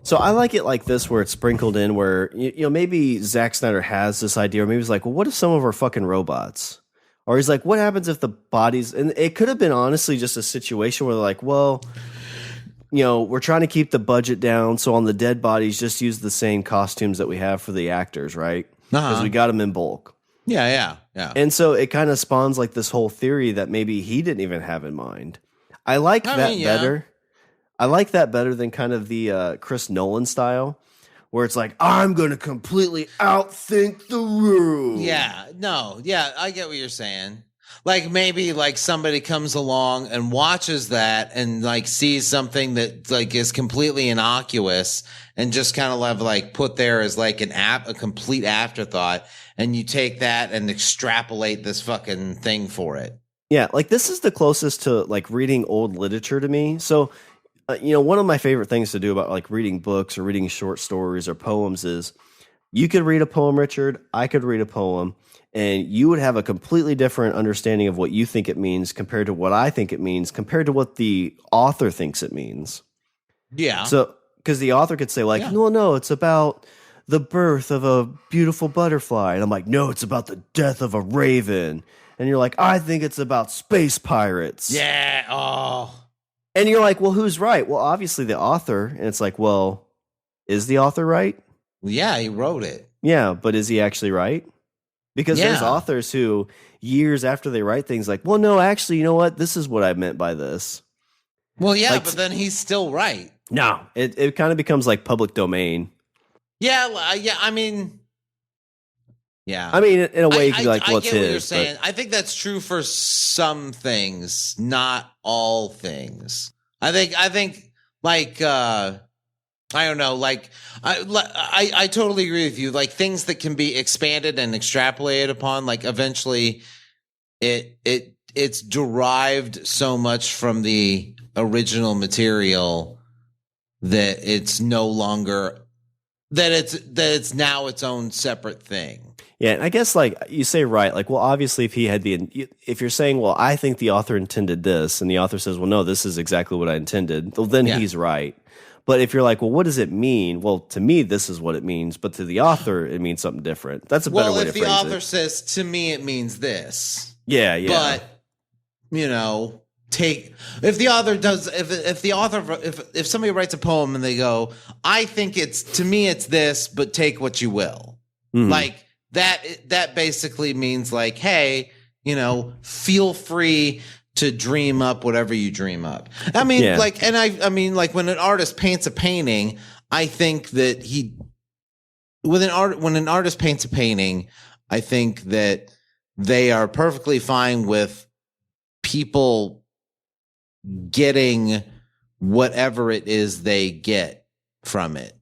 So I like it like this, where it's sprinkled in, where you know maybe Zack Snyder has this idea, or maybe he's like, well, what if some of our fucking robots? Or he's like, what happens if the bodies? And it could have been honestly just a situation where they're like, well, you know, we're trying to keep the budget down, so on the dead bodies, just use the same costumes that we have for the actors, right? Because we got them in bulk. Yeah. And so it kind of spawns like this whole theory that maybe he didn't even have in mind. I like that better. I like that better than kind of the Chris Nolan style, where it's like, I'm going to completely outthink the room. Yeah, I get what you're saying. Like maybe like somebody comes along and watches that and like sees something that like is completely innocuous and just kind of like put there as like a complete afterthought. And you take that and extrapolate this fucking thing for it. Yeah, like this is the closest to like reading old literature to me. So, you know, one of my favorite things to do about like reading books or reading short stories or poems is you could read a poem, Richard. I could read a poem. And you would have a completely different understanding of what you think it means compared to what I think it means, compared to what the author thinks it means. Yeah. So, because the author could say like, no, it's about the birth of a beautiful butterfly. And I'm like, no, it's about the death of a raven. And you're like, I think it's about space pirates. Yeah. Oh. And you're like, well, who's right? Well, obviously the author. And it's like, well, is the author right? Yeah, he wrote it. Yeah, but is he actually right? Because there's authors who, years after they write things like, well, no, actually, you know what? This is what I meant by this. Well, yeah, like, but then he's still right. No, it kind of becomes like public domain. Yeah, yeah. I mean, yeah. I mean, in a way, you can be like, well, I get what you're saying. I think that's true for some things, not all things. I think, like, I don't know, like, I totally agree with you. Like, things that can be expanded and extrapolated upon, like, eventually, it's derived so much from the original material that it's no longer that it's now its own separate thing. Yeah, and I guess like you say, right? Like, well, obviously, if you're saying, well, I think the author intended this, and the author says, well, no, this is exactly what I intended, well, then he's right. But if you're like, well, what does it mean? Well, to me, this is what it means, but to the author, it means something different. That's a better way to phrase it. Well, if the author says, to me, it means this. Yeah, yeah. But you know, if somebody writes a poem and they go, I think to me it's this, but take what you will. Mm-hmm. Like that basically means like, hey, you know, feel free to dream up whatever you dream up. I mean, like, and I mean, like when an artist paints a painting, I think that when an artist paints a painting, I think that they are perfectly fine with people getting whatever it is they get from it.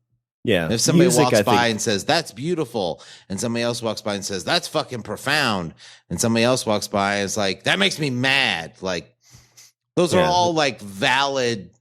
Yeah. If somebody walks by and says, that's beautiful, and somebody else walks by and says, that's fucking profound, and somebody else walks by and is like, that makes me mad. Like, those are all like valid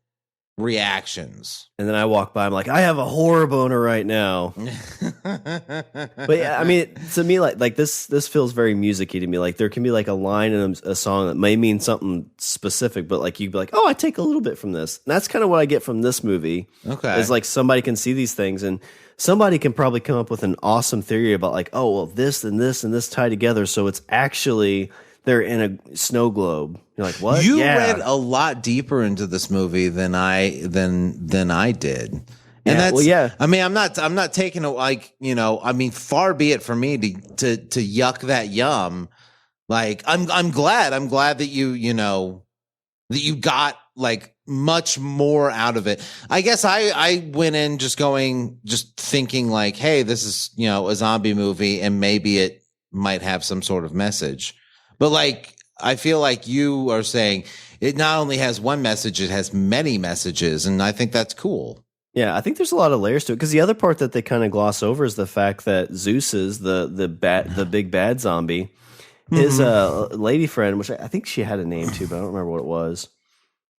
reactions. And then I walk by, I'm like, I have a horror boner right now. But yeah, I mean, to me, like this feels very music-y to me. Like there can be like a line in a song that may mean something specific, but like you'd be like, oh, I take a little bit from this. And that's kind of what I get from this movie. Okay. Is like somebody can see these things and somebody can probably come up with an awesome theory about like, oh, well, this and this and this tie together. So it's actually they're in a snow globe. You're like, what? You read a lot deeper into this movie than I did. And that's, I mean, I'm not taking it like, you know, I mean, far be it for me to yuck that yum. Like, I'm glad that you know, that you got like much more out of it. I guess I went in just thinking like, hey, this is, you know, a zombie movie and maybe it might have some sort of message. But like, I feel like you are saying it not only has one message, it has many messages. And I think that's cool. Yeah, I think there's a lot of layers to it. Because the other part that they kind of gloss over is the fact that Zeus is the big bad zombie. His lady friend, which I think she had a name too, but I don't remember what it was.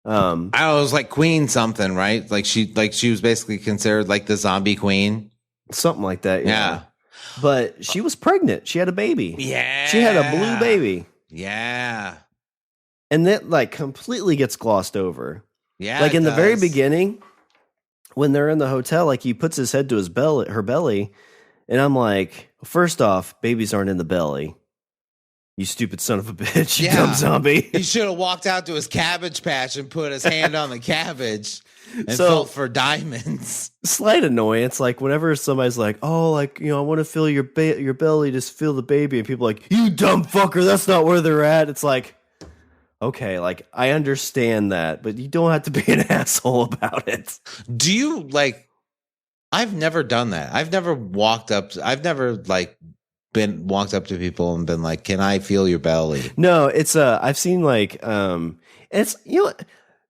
I was like Queen something, right? Like she was basically considered like the zombie queen. Something like that, yeah. But she was pregnant. She had a baby. Yeah. She had a blue baby. Yeah. And that like completely gets glossed over. Yeah. Like in the very beginning, when they're in the hotel, like he puts his head to her belly. And I'm like, first off, babies aren't in the belly. You stupid son of a bitch. You dumb zombie. He should have walked out to his cabbage patch and put his hand on the cabbage. And felt for diamonds. Slight annoyance, like whenever somebody's like, "Oh, like you know, I want to feel your belly, just feel the baby," and people are like, "You dumb fucker, that's not where they're at." It's like, okay, like I understand that, but you don't have to be an asshole about it. Do you like? I've never done that. I've never walked up to people and been like, "Can I feel your belly?" No, it's I've seen like it's you know.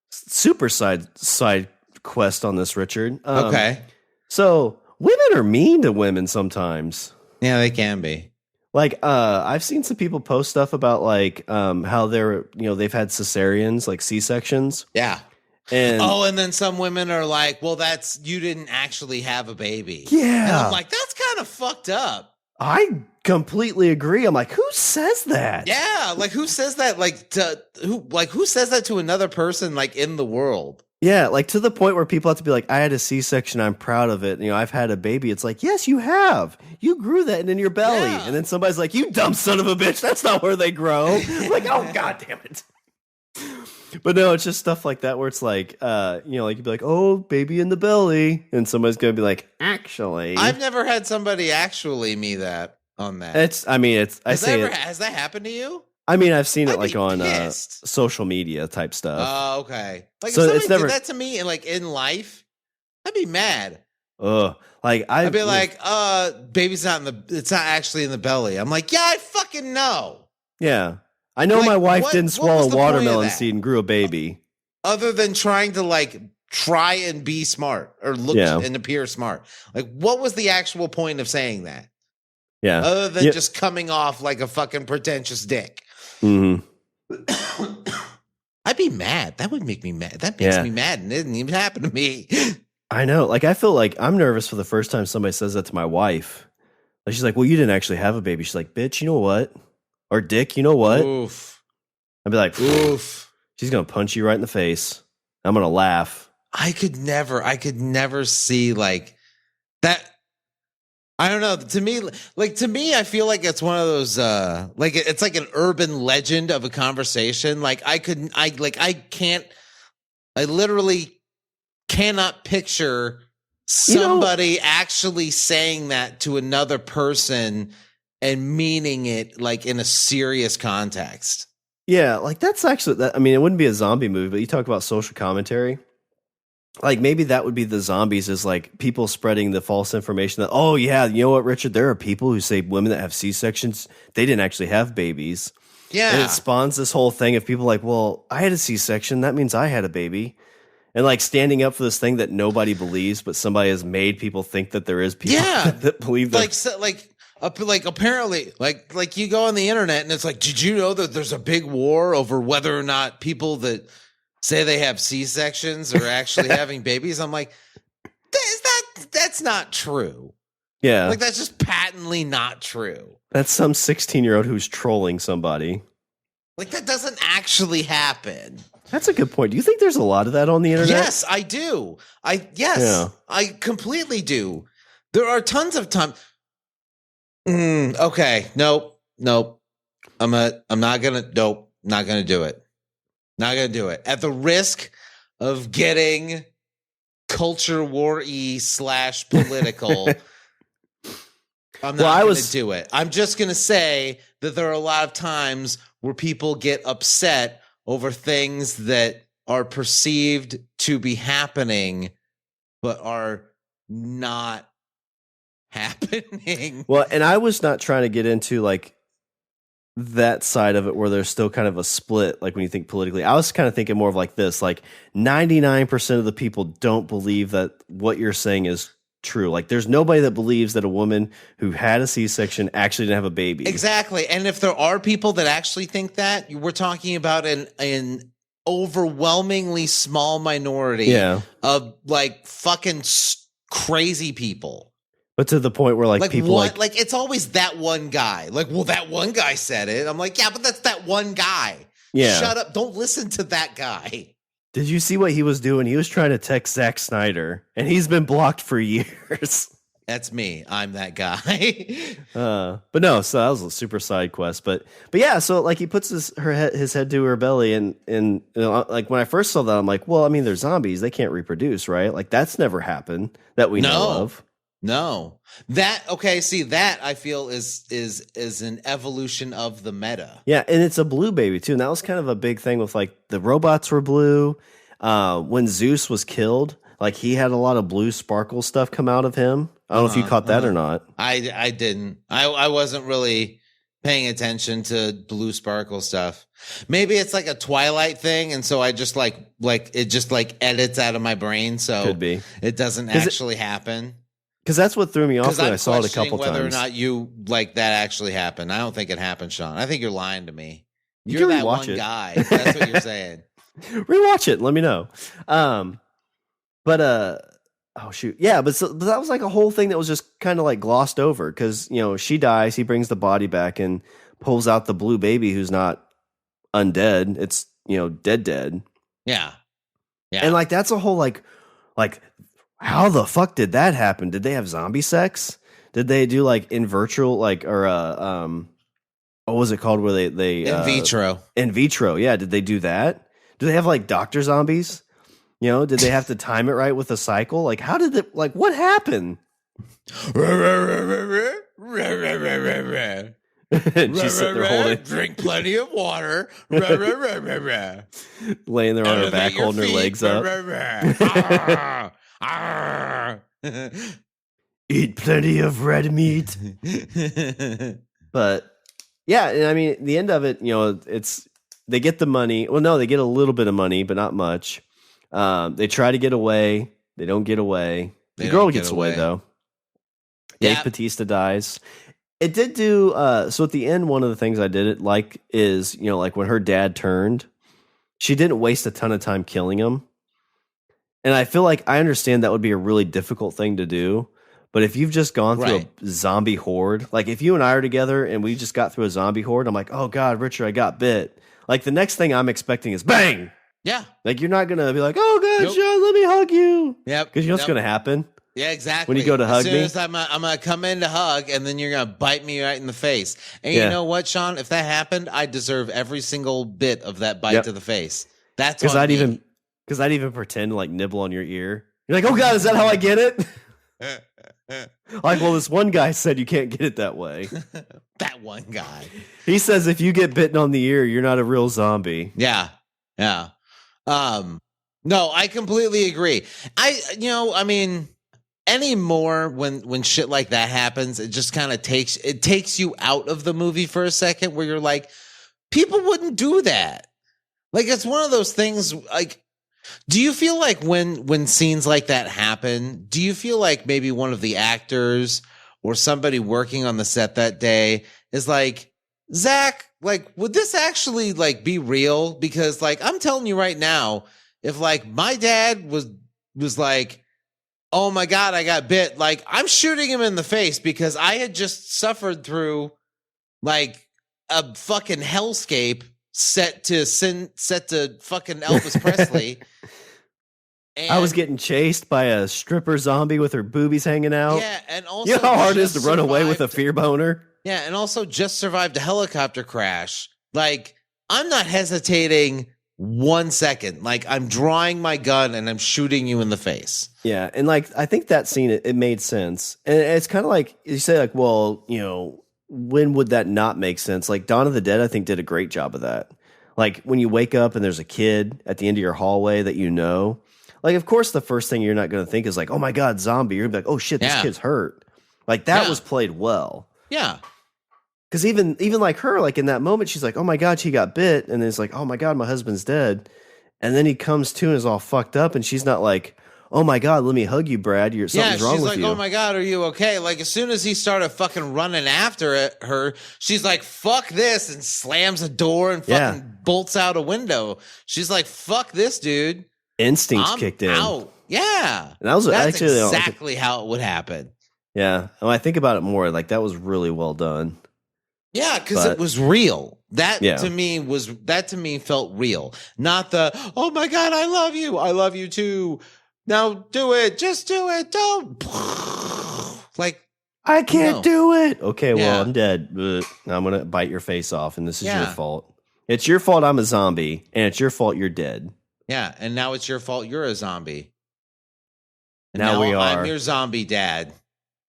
Super side quest on this, Richard. Okay. So women are mean to women sometimes. Yeah, they can be. Like, I've seen some people post stuff about like how they've had cesareans, like C-sections. Yeah. And then some women are like, well, you didn't actually have a baby. Yeah. And I'm like, that's kind of fucked up. I completely agree. I'm like, who says that? Yeah, like who says that? Who says that to another person like in the world? Yeah, like to the point where people have to be like, I had a C-section, I'm proud of it. I've had a baby. It's like, yes, you have. You grew that in your belly. Yeah. And then somebody's like, you dumb son of a bitch. That's not where they grow. Like, oh, God damn it. But no, it's just stuff like that where it's like, like you'd be like, oh, baby in the belly. And somebody's going to be like, actually. I've never had somebody actually me that on that. Has that happened to you? I mean, I've seen it I'd like be on pissed. social media type stuff. Oh, okay. Like So if it's somebody never- did that to me like in life, I'd be mad. Ugh. Like I'd be like, baby's it's not actually in the belly. I'm like, yeah, I fucking know. Yeah. I know Like, my wife what- didn't what swallow was the point of watermelon that? seed and grew a baby. Other than trying to like try and be smart or look and appear smart. Like, what was the actual point of saying that? Yeah. Other than just coming off like a fucking pretentious dick. Mm-hmm. I'd be mad. That would make me mad. That makes me mad, and it didn't even happen to me. I know. Like, I feel like I'm nervous for the first time somebody says that to my wife. Like, she's like, well, you didn't actually have a baby. She's like, bitch, you know what? Or dick, you know what? Oof. I'd be like, oof. She's going to punch you right in the face. I'm going to laugh. I could never see like that. I don't know. To me, I feel like it's one of those, like it's like an urban legend of a conversation. Like I literally cannot picture somebody actually saying that to another person and meaning it like in a serious context. Yeah. Like that's actually, I mean, it wouldn't be a zombie movie, but you talk about social commentary. Like maybe that would be the zombies is like people spreading the false information that, oh yeah, you know what, Richard, there are people who say women that have C-sections, they didn't actually have babies. Yeah. And it spawns this whole thing of people like, well, I had a C-section. That means I had a baby. And like standing up for this thing that nobody believes, but somebody has made people think that there is people that believe that. Like apparently like you go on the internet and it's like, did you know that there's a big war over whether or not people that say they have C-sections or actually having babies? I'm like, that's not true. Yeah. Like that's just patently not true. That's some 16-year-old who's trolling somebody. Like that doesn't actually happen. That's a good point. Do you think there's a lot of that on the internet? Yes, I do. I completely do. There are tons of times. Okay. Nope. I'm not gonna do it. Not going to do it. At the risk of getting culture war-y / political, I'm not going to do it. I'm just going to say that there are a lot of times where people get upset over things that are perceived to be happening, but are not happening. Well, and I was not trying to get into like that side of it where there's still kind of a split, like when you think politically. I was kind of thinking more of like this, like 99% of the people don't believe that what you're saying is true. Like there's nobody that believes that a woman who had a C-section actually didn't have a baby. Exactly. And if there are people that actually think that, we're talking about an overwhelmingly small minority of like fucking crazy people. But to the point where like people like it's always that one guy. Like, well, that one guy said it. I'm like, yeah, but that's that one guy. Yeah. Shut up. Don't listen to that guy. Did you see what he was doing? He was trying to text Zack Snyder, and he's been blocked for years. That's me. I'm that guy. But no, so that was a super side quest. But yeah, so like he puts his head to her belly, and you know, like when I first saw that, I'm like, well, I mean, they're zombies. They can't reproduce, right? Like that's never happened that we know of. No, that I feel is an evolution of the meta. Yeah, and it's a blue baby too, and that was kind of a big thing with like the robots were blue. When Zeus was killed, like he had a lot of blue sparkle stuff come out of him. I don't know if you caught that or not. I didn't. I wasn't really paying attention to blue sparkle stuff. Maybe it's like a Twilight thing, and so I just like it just like edits out of my brain, so could be it doesn't actually happen. Because that's what threw me off when I saw it a couple times. Whether or not you like that actually happened. I don't think it happened, Shawn. I think you're lying to me. You You're that one guy. That's what you're saying. Rewatch it. Let me know. Oh shoot. Yeah, but that was like a whole thing that was just kind of like glossed over because, you know, she dies, he brings the body back and pulls out the blue baby who's not undead. It's, you know, dead. Yeah. Yeah. And like that's a whole like how the fuck did that happen? Did they have zombie sex? Did they do like in virtual like or what was it called where they in vitro? In vitro, yeah. Did they do that? Do they have like doctor zombies? You know, did they have to time it right with a cycle? Like how did it like what happened? And she's sitting there holding drink plenty of water. Laying there on her back, holding her legs up. Eat plenty of red meat. But yeah, I mean, the end of it, you know, it's they get the money. Well, no, they get a little bit of money, but not much. They try to get away. They don't get away. The girl gets away though. Dave Bautista dies. It did do so at the end. One of the things I did like is, you know, like when her dad turned, she didn't waste a ton of time killing him. And I feel like I understand that would be a really difficult thing to do. But if you've just gone through a zombie horde, like if you and I are together and we just got through a zombie horde, I'm like, oh God, Richard, I got bit. Like the next thing I'm expecting is bang. Yeah. Like you're not going to be like, oh God, Shawn, let me hug you. Yep. Because you know what's going to happen? Yeah, exactly. When you go to hug me, as soon as I'm gonna come in to hug, and then you're gonna bite me right in the face. And you know what, Shawn? If that happened, I deserve every single bit of that bite to the face. That's because I'd even pretend to like nibble on your ear. You're like, oh God, is that how I get it? Like, well, this one guy said you can't get it that way. That one guy. He says if you get bitten on the ear, you're not a real zombie. Yeah, yeah. No, I completely agree. I mean. Anymore when shit like that happens, it just kind of takes you out of the movie for a second where you're like, people wouldn't do that. Like it's one of those things like, do you feel like when scenes like that happen, do you feel like maybe one of the actors or somebody working on the set that day is like, Zach, like, would this actually like be real? Because like, I'm telling you right now, if like my dad was like, oh my God, I got bit. Like I'm shooting him in the face because I had just suffered through like a fucking hellscape set to fucking Elvis Presley. And I was getting chased by a stripper zombie with her boobies hanging out. Yeah, and also you know how hard it is to run away with a fear boner? Yeah, and also just survived a helicopter crash. Like I'm not hesitating 1 second. Like I'm drawing my gun and I'm shooting you in the face. Yeah. And like, I think that scene, it made sense. And it's kind of like you say like, well, you know, when would that not make sense? Like Dawn of the Dead, I think did a great job of that. Like when you wake up and there's a kid at the end of your hallway that, you know, like, of course, the first thing you're not going to think is like, oh my God, zombie. You're gonna be like, oh shit, this kid's hurt. Like that was played well. Yeah. Because even like her, like in that moment, she's like, "Oh my God, she got bit," and it's like, "Oh my God, my husband's dead." And then he comes to and is all fucked up, and she's not like, "Oh my God, let me hug you, Brad. Something's wrong with you." She's like, "Oh my God, are you okay?" Like as soon as he started fucking running after her, she's like, "Fuck this," and slams a door and fucking bolts out a window. She's like, "Fuck this, dude." Instincts kicked in. Out. Yeah, and that's actually exactly how it would happen. Yeah, when I think about it more, like that was really well done. Yeah, because it was real. That to me felt real. Not the, oh my God, I love you too. Now do it. Just do it. Don't. Like, I can't do it. Okay, well, I'm dead. But I'm going to bite your face off, and this is your fault. It's your fault I'm a zombie, and it's your fault you're dead. Yeah, and now it's your fault you're a zombie. And now we are. I'm your zombie dad.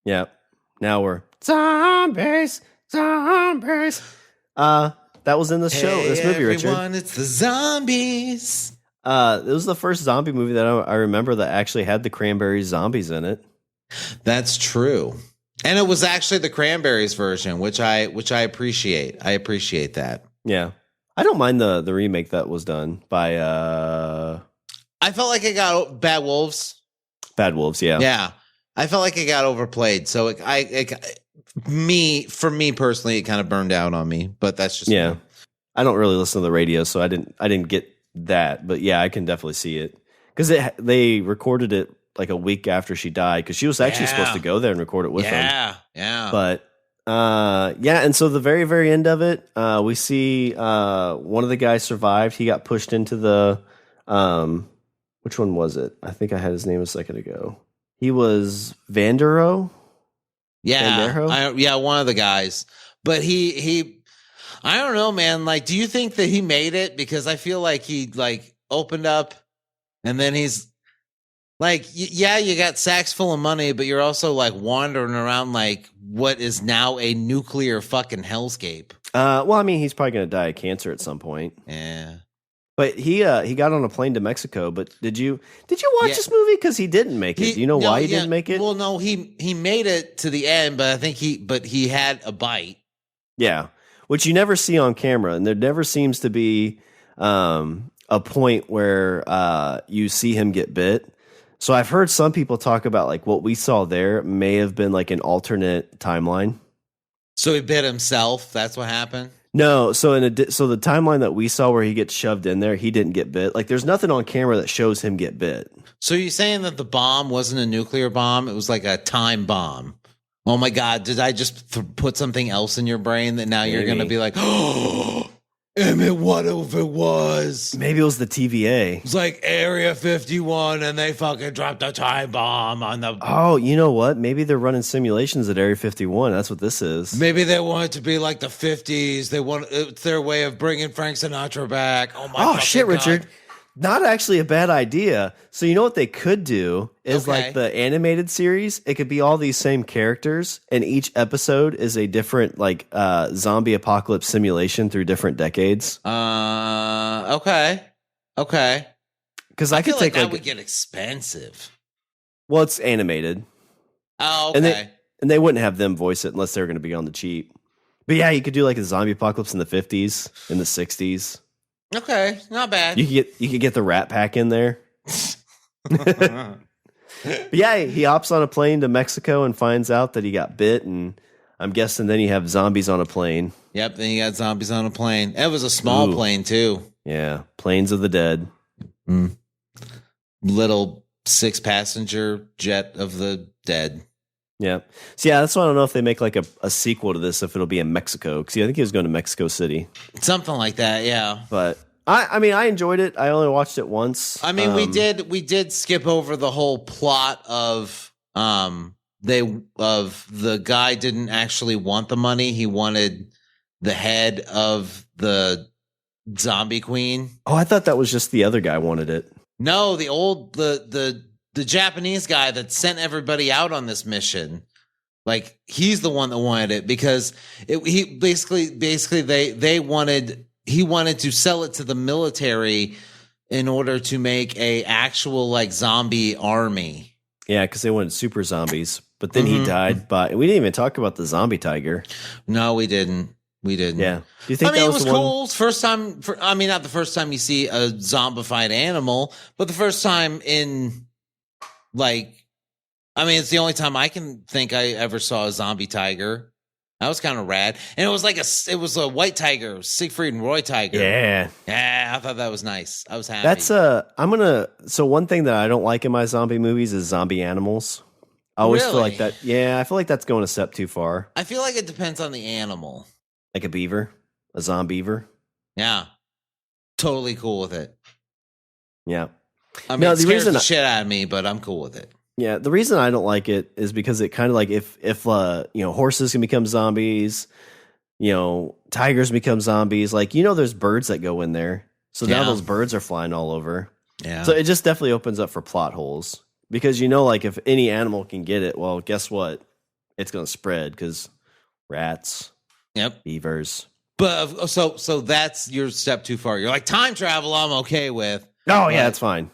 Yep. Now we're zombies. Zombies. That was in the show, this movie, everyone, Richard. It's the zombies. It was the first zombie movie that I remember that actually had the Cranberries zombies in it. That's true. And it was actually the Cranberries version, which I appreciate. I appreciate that. Yeah. I don't mind the remake that was done by I felt like it got Bad Wolves. Bad Wolves, yeah. Yeah. I felt like it got overplayed. So for me personally, it kind of burned out on me, but that's just me. Me. I don't really listen to the radio, so I didn't get that, but yeah, I can definitely see it because they recorded it like a week after she died because she was actually supposed to go there and record it with them. Yeah. But and so the very, very end of it, we see one of the guys survived. He got pushed into the which one was it? I think I had his name a second ago. He was Vandero. Yeah, one of the guys. But he, I don't know, man. Like, do you think that he made it? Because I feel like he like opened up, and then he's like, you got sacks full of money, but you're also like wandering around like what is now a nuclear fucking hellscape. Well, I mean, he's probably going to die of cancer at some point. Yeah. But he got on a plane to Mexico. But did you watch this movie? Because he didn't make it. Do you know why he didn't make it? Well, no, he made it to the end, but I think he had a bite. Yeah, which you never see on camera, and there never seems to be a point where you see him get bit. So I've heard some people talk about like what we saw there may have been like an alternate timeline. So he bit himself. That's what happened. No, so so the timeline that we saw where he gets shoved in there, he didn't get bit. Like there's nothing on camera that shows him get bit. So you're saying that the bomb wasn't a nuclear bomb? It was like a time bomb. Oh my God. Did I just put something else in your brain that now you're going to be like, oh, Emmett, what if it was? Maybe it was the TVA. It was like Area 51 and they fucking dropped a time bomb on the... Oh, you know what? Maybe they're running simulations at Area 51. That's what this is. Maybe they want it to be like the 50s. It's their way of bringing Frank Sinatra back. Oh shit, God. Richard. Not actually a bad idea. So you know what they could do is like the animated series. It could be all these same characters, and each episode is a different like zombie apocalypse simulation through different decades. Okay. Because I could feel take that would get expensive. Well, it's animated. Oh, okay. And they wouldn't have them voice it unless they were going to be on the cheap. But yeah, you could do like a zombie apocalypse in the 50s, in the 60s. Okay, not bad. You could get the Rat Pack in there. But yeah, he hops on a plane to Mexico and finds out that he got bit, and I'm guessing then you have zombies on a plane. Yep, then you got zombies on a plane. It was a small plane too. Yeah, planes of the dead. Little 6-passenger jet of the dead. Yeah. So yeah, that's why I don't know if they make like a sequel to this, if it'll be in Mexico. Because I think he was going to Mexico City. Something like that, yeah. But I mean, I enjoyed it. I only watched it once. I mean, we did skip over the whole plot of the guy didn't actually want the money. He wanted the head of the zombie queen. Oh, I thought that was just the other guy wanted it. No, the Japanese guy that sent everybody out on this mission, like he's the one that wanted it because he wanted to sell it to the military in order to make a actual like zombie army. Yeah, because they wanted super zombies, but then he died. But we didn't even talk about the zombie tiger. No, we didn't. Yeah. Do you think it was cool. First time. Not the first time you see a zombified animal, but the first time in. It's the only time I can think I ever saw a zombie tiger. That was kind of rad. And it was a white tiger, Siegfried and Roy tiger. Yeah. Yeah, I thought that was nice. I was happy. That's so one thing that I don't like in my zombie movies is zombie animals. I always feel like that. Yeah, I feel like that's going a step too far. I feel like it depends on the animal. Like a beaver, a zombie beaver. Yeah. Totally cool with it. Yeah. I mean, it scares the shit out of me, but I'm cool with it. Yeah, the reason I don't like it is because it kind of like if horses can become zombies, tigers become zombies. Like there's birds that go in there, so now those birds are flying all over. Yeah, so it just definitely opens up for plot holes because like if any animal can get it, well, guess what? It's going to spread because rats, beavers. But so that's your step too far. You're like time travel. I'm okay with. Oh yeah, that's fine.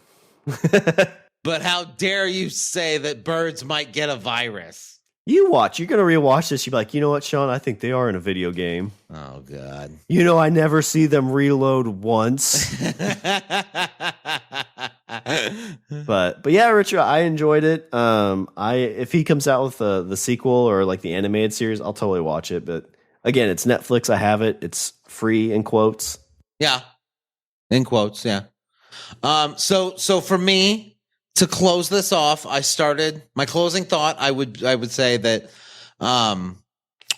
But how dare you say that birds might get a virus? You're going to rewatch this. You're like, you know what, Shawn? I think they are in a video game. Oh, God. I never see them reload once. But yeah, Richard, I enjoyed it. If he comes out with the sequel or like the animated series, I'll totally watch it. But again, it's Netflix. I have it. It's free in quotes. Yeah. In quotes. Yeah. So for me, to close this off, I started my closing thought. I would say that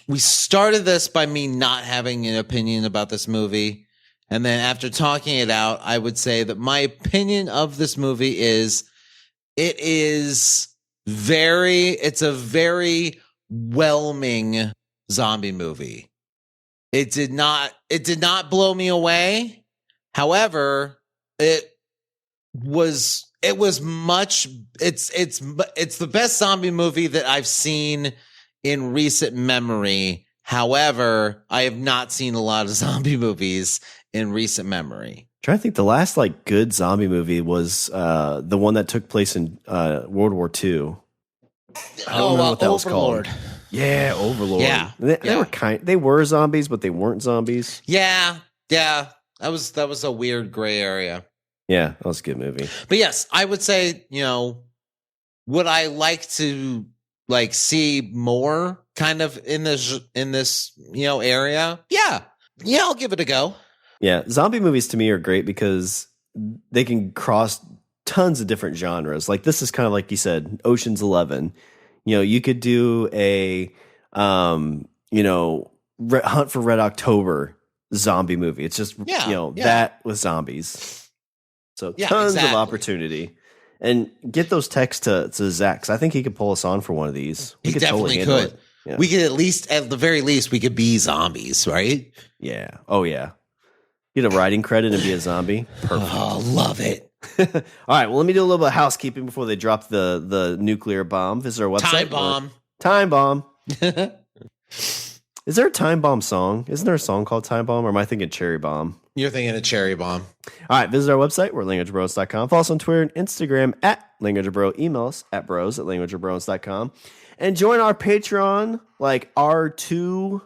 we started this by me not having an opinion about this movie, And then after talking it out, I would say that my opinion of this movie is it's a very whelming zombie movie. It did not blow me away. However, it's the best zombie movie that I've seen in recent memory. However, I have not seen a lot of zombie movies in recent memory. I'm trying to think, the last like good zombie movie was the one that took place in World War II. I don't know what that was called. Yeah, Overlord. Yeah, they were zombies, but they weren't zombies. Yeah. That was a weird gray area. Yeah, that was a good movie. But yes, I would say, would I like to like see more kind of in this area? Yeah, I'll give it a go. Yeah, zombie movies to me are great because they can cross tons of different genres. Like this is kind of like you said, Ocean's 11. You could do a Hunt for Red October zombie movie. It's just that with zombies. So tons of opportunity. And get those texts to Zach, because I think he could pull us on for one of these. He definitely could. Yeah. We could at the very least, we could be zombies, right? Yeah. Oh, yeah. Get a writing credit and be a zombie. Perfect. Oh, love it. All right. Well, let me do a little bit of housekeeping before they drop the nuclear bomb. Visit our website. Time bomb. Is there a Time Bomb song? Isn't there a song called Time Bomb? Or am I thinking Cherry Bomb? You're thinking of Cherry Bomb. All right. Visit our website. We're languageofbromance.com. Follow us on Twitter and Instagram at languageofbro. Email us at bros@languageofbromance.com. And join our Patreon, like our two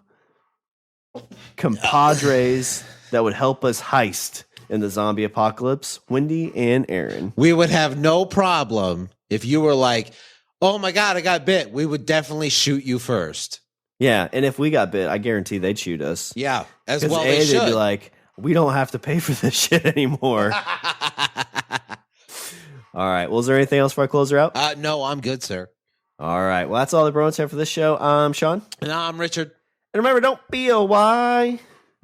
compadres that would help us heist in the zombie apocalypse, Wendy and Aaron. We would have no problem if you were like, oh my God, I got bit. We would definitely shoot you first. Yeah, and if we got bit, I guarantee they'd shoot us. Yeah, as well they should. They'd be like, we don't have to pay for this shit anymore. All right, well, is there anything else before I close her out? No, I'm good, sir. All right, well, that's all the Bromance have for this show. I'm Shawn. And I'm Richard. And remember, don't be a why.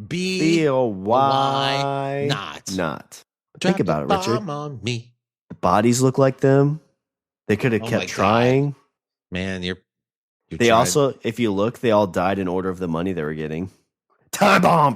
Be a why not. Think about it, Richard. On me. The bodies look like them. They could have kept trying. God. Man, you're they tried. Also, if you look, they all died in order of the money they were getting. Time bomb.